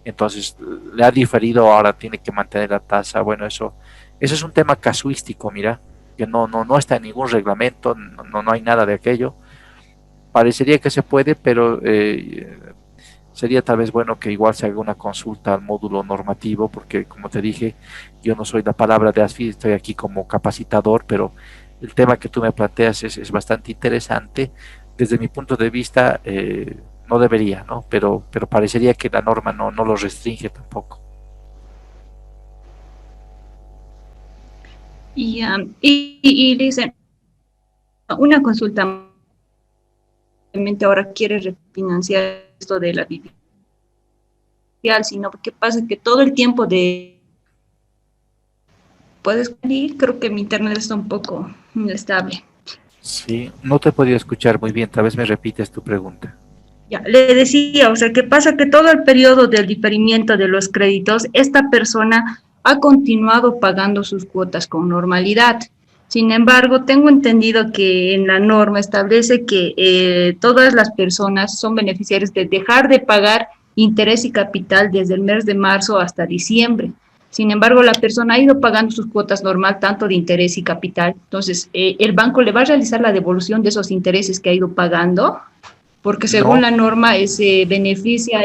[SPEAKER 7] Entonces le ha diferido, ahora tiene que mantener la tasa. Bueno, eso es un tema casuístico, mira, que no está en ningún reglamento, no hay nada de aquello. Parecería que se puede, pero sería tal vez bueno que igual se haga una consulta al módulo normativo, porque como te dije, yo no soy la palabra de ASFI, estoy aquí como capacitador, pero el tema que tú me planteas es bastante interesante. Desde mi punto de vista, no debería, ¿no? Pero parecería que la norma no lo restringe tampoco.
[SPEAKER 15] Y dicen, una consulta, realmente ahora quiere refinanciar esto de la vivienda, sino que pasa que todo el tiempo ¿Puedes ir? Creo que mi internet está un poco inestable.
[SPEAKER 7] Sí, no te he podido escuchar muy bien, tal vez me repites tu pregunta.
[SPEAKER 15] Ya, le decía, o sea, que pasa que todo el periodo del diferimiento de los créditos, esta persona ha continuado pagando sus cuotas con normalidad. Sin embargo, tengo entendido que en la norma establece que todas las personas son beneficiarias de dejar de pagar interés y capital desde el mes de marzo hasta diciembre. Sin embargo, la persona ha ido pagando sus cuotas normal, tanto de interés y capital. Entonces, el banco le va a realizar la devolución de esos intereses que ha ido pagando, porque según la norma se beneficia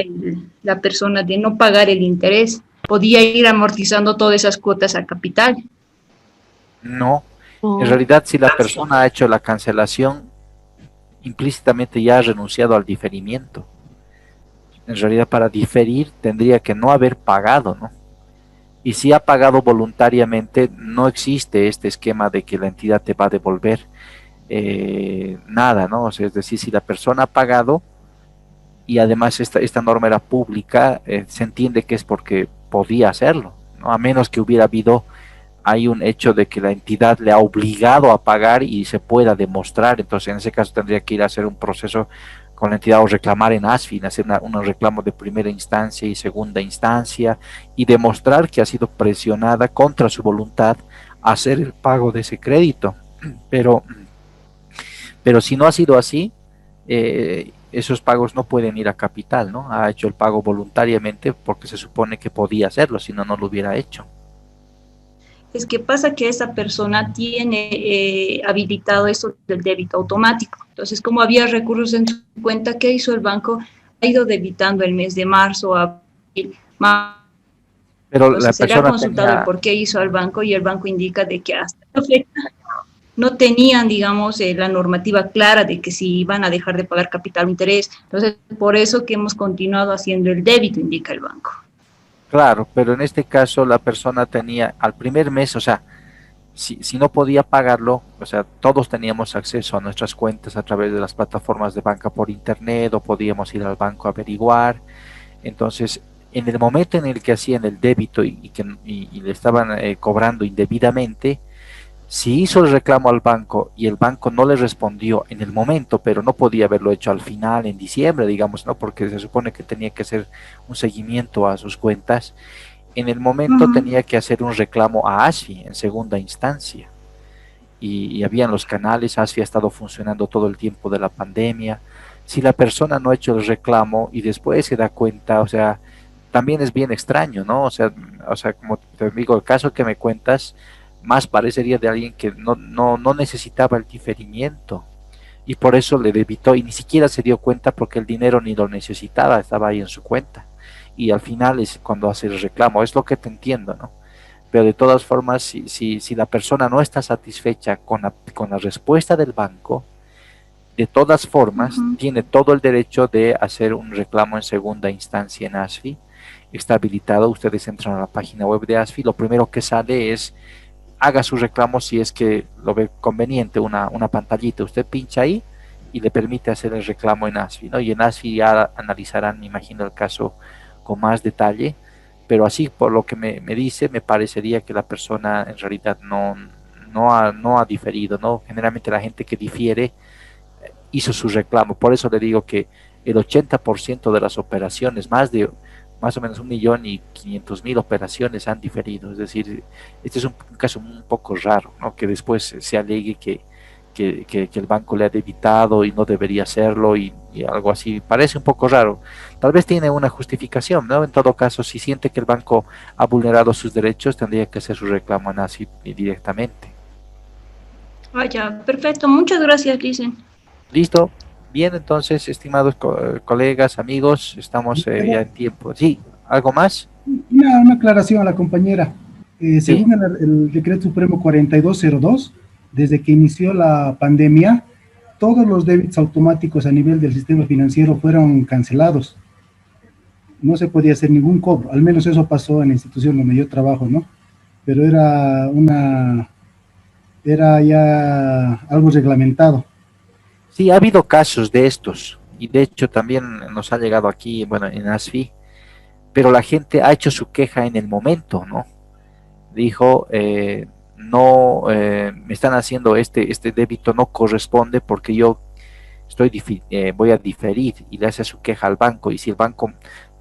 [SPEAKER 15] la persona de no pagar el interés. Podía ir amortizando todas esas cuotas a capital.
[SPEAKER 7] No, en realidad si la persona ha hecho la cancelación, implícitamente ya ha renunciado al diferimiento. En realidad para diferir tendría que no haber pagado, ¿no? Y si ha pagado voluntariamente, no existe este esquema de que la entidad te va a devolver nada, ¿no? O sea, es decir, si la persona ha pagado y además esta norma era pública, se entiende que es porque podía hacerlo, ¿no? A menos que hubiera habido hay un hecho de que la entidad le ha obligado a pagar y se pueda demostrar, entonces en ese caso tendría que ir a hacer un proceso con la entidad o reclamar en ASFI, hacer un reclamo de primera instancia y segunda instancia y demostrar que ha sido presionada contra su voluntad a hacer el pago de ese crédito. Pero si no ha sido así, esos pagos no pueden ir a capital, ¿no? Ha hecho el pago voluntariamente porque se supone que podía hacerlo, si no, no lo hubiera hecho.
[SPEAKER 15] Es que pasa que esa persona tiene habilitado esto del débito automático. Entonces, como había recursos en su cuenta, ¿qué hizo el banco? Ha ido debitando el mes de marzo, abril, mayo.
[SPEAKER 7] Pero
[SPEAKER 15] Entonces,
[SPEAKER 7] la
[SPEAKER 15] se le ha
[SPEAKER 7] persona
[SPEAKER 15] consultado
[SPEAKER 7] tenía...
[SPEAKER 15] el por qué hizo al banco y el banco indica de que hasta la fecha no tenían, digamos, la normativa clara de que si iban a dejar de pagar capital o interés. Entonces, por eso que hemos continuado haciendo el débito, indica el banco.
[SPEAKER 7] Claro, pero en este caso la persona tenía al primer mes, o sea, si no podía pagarlo, o sea, todos teníamos acceso a nuestras cuentas a través de las plataformas de banca por internet o podíamos ir al banco a averiguar. Entonces, en el momento en el que hacían el débito y le estaban cobrando indebidamente, si hizo el reclamo al banco y el banco no le respondió en el momento, pero no podía haberlo hecho al final, en diciembre, digamos, ¿no? Porque se supone que tenía que hacer un seguimiento a sus cuentas. En el momento tenía que hacer un reclamo a ASFI en segunda instancia. Y habían los canales, ASFI ha estado funcionando todo el tiempo de la pandemia. Si la persona no ha hecho el reclamo y después se da cuenta, o sea, también es bien extraño, ¿no? O sea, como te digo, el caso que me cuentas, más parecería de alguien que no necesitaba el diferimiento y por eso le debitó y ni siquiera se dio cuenta porque el dinero ni lo necesitaba, estaba ahí en su cuenta y al final es cuando hace el reclamo, es lo que te entiendo, ¿no? Pero de todas formas, si la persona no está satisfecha con la respuesta del banco, de todas formas tiene todo el derecho de hacer un reclamo en segunda instancia en ASFI. Está habilitado, ustedes entran a la página web de ASFI, lo primero que sale es haga su reclamo si es que lo ve conveniente, una pantallita, usted pincha ahí y le permite hacer el reclamo en ASFI, ¿no? Y en ASFI ya analizarán, me imagino, el caso con más detalle, pero así por lo que me dice, me parecería que la persona en realidad no ha diferido, ¿no? Generalmente la gente que difiere hizo su reclamo, por eso le digo que el 80% de las operaciones, más o menos 1.500.000 operaciones han diferido, es decir, este es un caso un poco raro, ¿no? Que después se alegue que el banco le ha debitado y no debería hacerlo y algo así, parece un poco raro, tal vez tiene una justificación, ¿no? En todo caso, si siente que el banco ha vulnerado sus derechos, tendría que hacer su reclamo en ASFI directamente.
[SPEAKER 15] Vaya, perfecto, muchas gracias, Lisen.
[SPEAKER 7] Listo. Bien, entonces, estimados colegas, amigos, estamos ya en tiempo. Sí, ¿algo más?
[SPEAKER 14] Una aclaración a la compañera. Según el Decreto Supremo 4202, desde que inició la pandemia, todos los débitos automáticos a nivel del sistema financiero fueron cancelados. No se podía hacer ningún cobro, al menos eso pasó en la institución donde yo trabajo, ¿no? Pero era ya algo reglamentado.
[SPEAKER 7] Sí, ha habido casos de estos, y de hecho también nos ha llegado aquí, bueno, en ASFI, pero la gente ha hecho su queja en el momento, ¿no? Dijo, no, me están haciendo este débito no corresponde porque yo voy a diferir, y le hace su queja al banco, y si el banco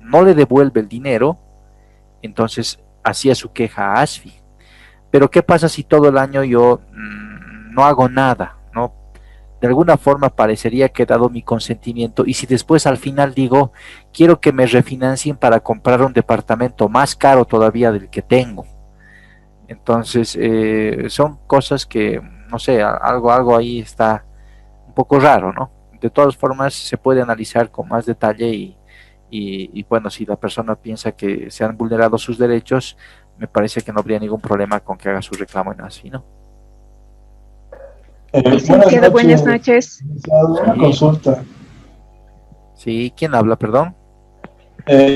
[SPEAKER 7] no le devuelve el dinero, entonces hacía su queja a ASFI. Pero ¿qué pasa si todo el año yo no hago nada, ¿no? De alguna forma parecería que he dado mi consentimiento y si después al final digo, quiero que me refinancien para comprar un departamento más caro todavía del que tengo. Entonces, son cosas que, no sé, algo ahí está un poco raro, ¿no? De todas formas, se puede analizar con más detalle y bueno, si la persona piensa que se han vulnerado sus derechos, me parece que no habría ningún problema con que haga su reclamo en ASFI, ¿no?
[SPEAKER 16] Buenas noches.
[SPEAKER 7] Una consulta. Sí, ¿quién habla, perdón?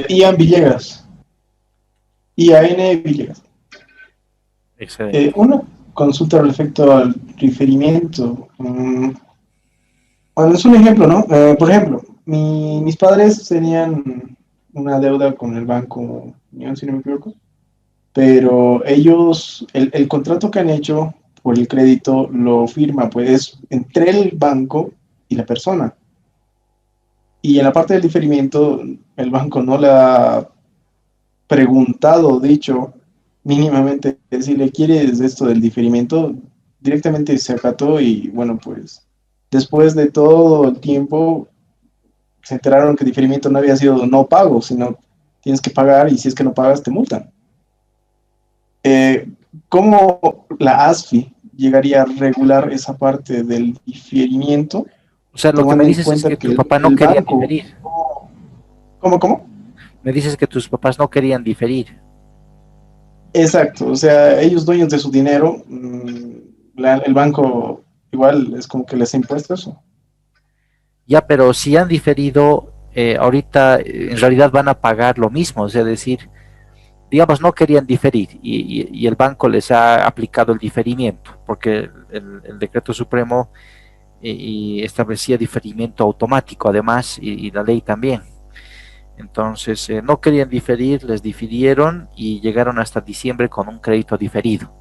[SPEAKER 16] Ian Villegas. IAN Villegas.
[SPEAKER 7] Excelente.
[SPEAKER 16] Una consulta respecto al diferimiento. Bueno, es un ejemplo, ¿no? Por ejemplo, mis padres tenían una deuda con el banco, si no me equivoco, pero ellos, el contrato que han hecho por el crédito lo firma pues entre el banco y la persona. Y en la parte del diferimiento, el banco no le ha preguntado, dicho mínimamente, si le quieres esto del diferimiento, directamente se acató y bueno, pues después de todo el tiempo se enteraron que el diferimiento no había sido no pago, sino tienes que pagar y si es que no pagas te multan. ¿Cómo la ASFI llegaría a regular esa parte del diferimiento?
[SPEAKER 7] O sea, lo que me dices es que tu papá no quería diferir.
[SPEAKER 16] ¿Cómo?
[SPEAKER 7] Me dices que tus papás no querían diferir.
[SPEAKER 16] Exacto, o sea, ellos dueños de su dinero, el banco igual es como que les ha impuesto eso.
[SPEAKER 7] Ya, pero si han diferido, ahorita en realidad van a pagar lo mismo, es decir, digamos, no querían diferir y el banco les ha aplicado el diferimiento, porque el decreto supremo y establecía diferimiento automático además y la ley también. Entonces no querían diferir, les difirieron y llegaron hasta diciembre con un crédito diferido.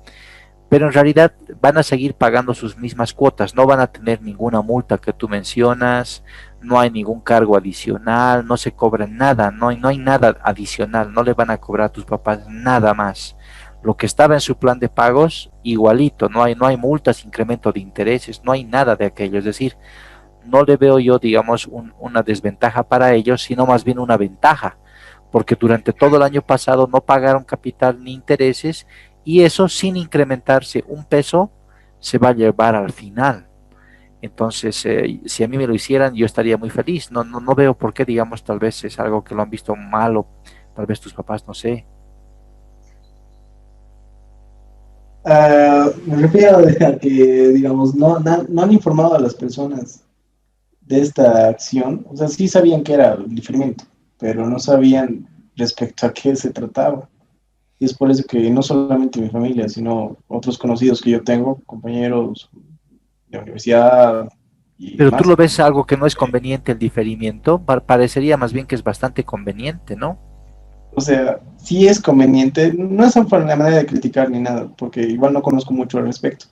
[SPEAKER 7] Pero en realidad van a seguir pagando sus mismas cuotas, no van a tener ninguna multa que tú mencionas, no hay ningún cargo adicional, no se cobra nada, no hay nada adicional, no le van a cobrar a tus papás nada más. Lo que estaba en su plan de pagos, igualito, no hay multas, incremento de intereses, no hay nada de aquello, es decir, no le veo yo, digamos, una desventaja para ellos, sino más bien una ventaja, porque durante todo el año pasado no pagaron capital ni intereses, y eso sin incrementarse un peso se va a llevar al final. Entonces, si a mí me lo hicieran, yo estaría muy feliz. No veo por qué, digamos, tal vez es algo que lo han visto mal o tal vez tus papás, no sé.
[SPEAKER 16] Me refiero a que, digamos, no han informado a las personas de esta acción. O sea, sí sabían que era el diferimiento, pero no sabían respecto a qué se trataba. Y es por eso que no solamente mi familia, sino otros conocidos que yo tengo, compañeros de universidad.
[SPEAKER 7] Pero tú lo ves algo que no es conveniente el diferimiento, parecería más bien que es bastante conveniente, ¿no?
[SPEAKER 16] O sea, sí es conveniente, no es por la manera de criticar ni nada, porque igual no conozco mucho al respecto,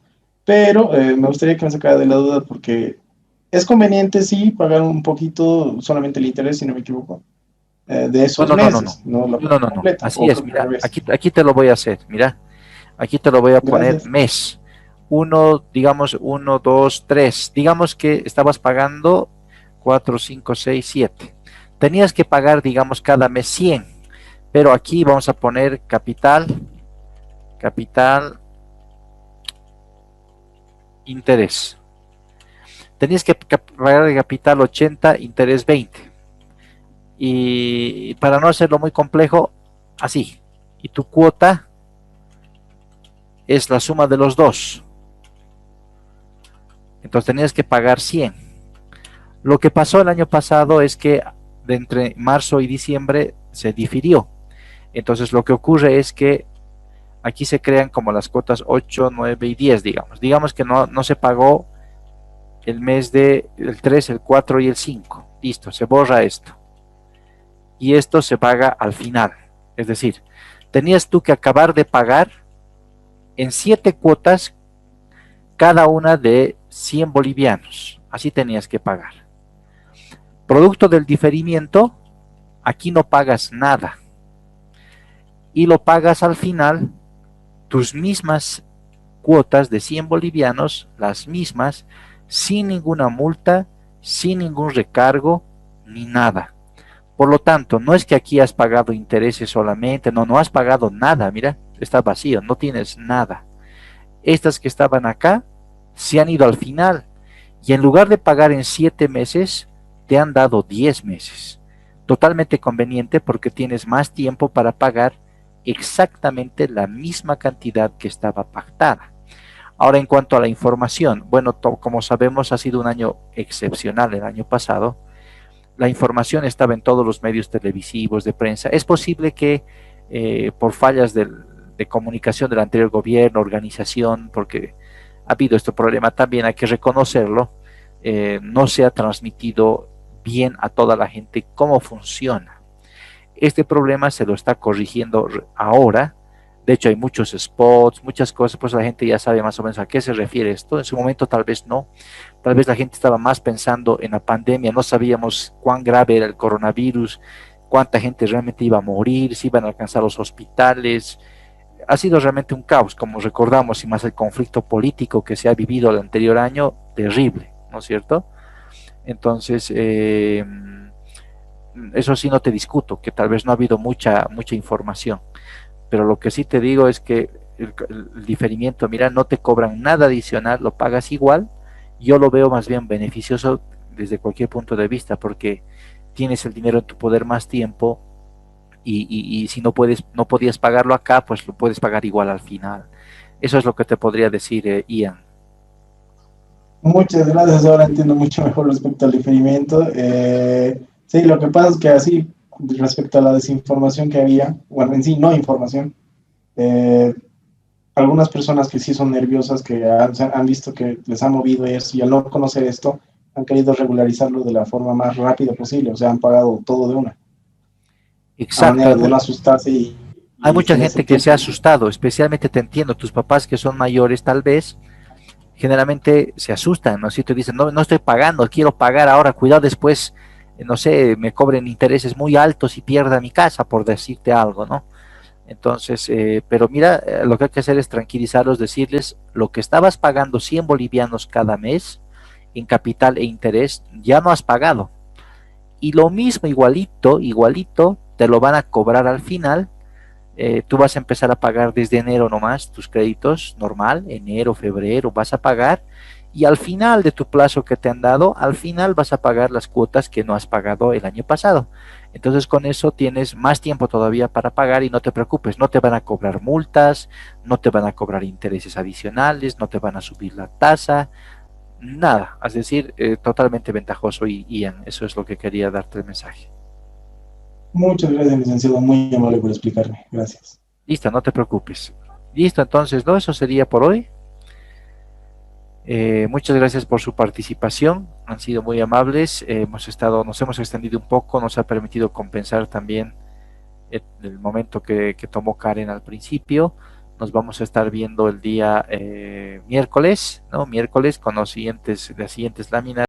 [SPEAKER 16] pero me gustaría que me sacara de la duda porque es conveniente, sí, pagar un poquito, solamente el interés, si no me equivoco, de esos meses, no la cuota completa.
[SPEAKER 7] Así es, mira, aquí te lo voy a hacer, mira, aquí te lo voy a poner mes. Digamos 1, 2, 3, digamos que estabas pagando 4, 5, 6, 7. Tenías que pagar, digamos, cada mes 100, pero aquí vamos a poner capital, interés. Tenías que pagar de capital 80, interés 20. Y para no hacerlo muy complejo, así. Y tu cuota es la suma de los dos. Entonces tenías que pagar 100. Lo que pasó el año pasado es que de entre marzo y diciembre se difirió. Entonces lo que ocurre es que aquí se crean como las cuotas 8, 9 y 10, digamos. Digamos que no se pagó el mes de el 3, el 4 y el 5. Listo, se borra esto. Y esto se paga al final. Es decir, tenías tú que acabar de pagar en 7 cuotas cada una de 100 bolivianos. Así tenías que pagar. Producto del diferimiento, aquí no pagas nada. Y lo pagas al final, tus mismas cuotas de 100 bolivianos, las mismas, sin ninguna multa, sin ningún recargo, ni nada. Por lo tanto, no es que aquí has pagado intereses solamente, no has pagado nada, mira, está vacío, no tienes nada. Estas que estaban acá se han ido al final y en lugar de pagar en 7 meses, te han dado 10 meses. Totalmente conveniente porque tienes más tiempo para pagar exactamente la misma cantidad que estaba pactada. Ahora, en cuanto a la información, bueno, como sabemos, ha sido un año excepcional el año pasado. La información estaba en todos los medios televisivos, de prensa. Es posible que por fallas de comunicación del anterior gobierno, organización, porque ha habido este problema también, hay que reconocerlo, no se ha transmitido bien a toda la gente cómo funciona. Este problema se lo está corrigiendo ahora, De hecho, hay muchos spots, muchas cosas, pues la gente ya sabe más o menos a qué se refiere esto. En su momento tal vez no, tal vez la gente estaba más pensando en la pandemia, no sabíamos cuán grave era el coronavirus, cuánta gente realmente iba a morir, si iban a alcanzar los hospitales. Ha sido realmente un caos, como recordamos, y más el conflicto político que se ha vivido el anterior año, terrible, ¿no es cierto? Entonces, eso sí no te discuto, que tal vez no ha habido mucha información, pero lo que sí te digo es que el diferimiento, mira, no te cobran nada adicional, lo pagas igual. Yo lo veo más bien beneficioso desde cualquier punto de vista, porque tienes el dinero en tu poder más tiempo, y si no podías pagarlo acá, pues lo puedes pagar igual al final. Eso es lo que te podría decir, Ian.
[SPEAKER 16] Muchas gracias, ahora entiendo mucho mejor respecto al diferimiento. Sí, lo que pasa es que así, respecto a la desinformación que había, bueno, en sí no información, algunas personas que sí son nerviosas, que han visto que les ha movido esto, y al no conocer esto, han querido regularizarlo de la forma más rápida posible, o sea, han pagado todo de una.
[SPEAKER 7] Exacto.
[SPEAKER 16] A manera de no asustarse
[SPEAKER 7] hay mucha gente que se ha asustado, especialmente te entiendo, tus papás que son mayores tal vez, generalmente se asustan, ¿no? Si te dicen, no estoy pagando, quiero pagar ahora, cuidado después, no sé, me cobren intereses muy altos y pierda mi casa, por decirte algo, ¿no? Entonces, pero mira, lo que hay que hacer es tranquilizarlos, decirles, lo que estabas pagando 100 bolivianos cada mes en capital e interés, ya no has pagado. Y lo mismo, igualito, te lo van a cobrar al final. Tú vas a empezar a pagar desde enero nomás tus créditos, normal, enero, febrero, vas a pagar, y al final de tu plazo que te han dado, al final vas a pagar las cuotas que no has pagado el año pasado. Entonces con eso tienes más tiempo todavía para pagar, y no te preocupes, no te van a cobrar multas, no te van a cobrar intereses adicionales, no te van a subir la tasa, nada. Es decir, totalmente ventajoso, y Ian, eso es lo que quería darte el mensaje.
[SPEAKER 16] Muchas gracias, licenciado, muy amable por explicarme, gracias.
[SPEAKER 7] Listo, no te preocupes. Listo, entonces, ¿no? Eso sería por hoy. Muchas gracias por su participación, han sido muy amables, nos hemos extendido un poco, nos ha permitido compensar también el momento que tomó Karen al principio. Nos vamos a estar viendo el día miércoles, ¿no? Miércoles con las siguientes láminas.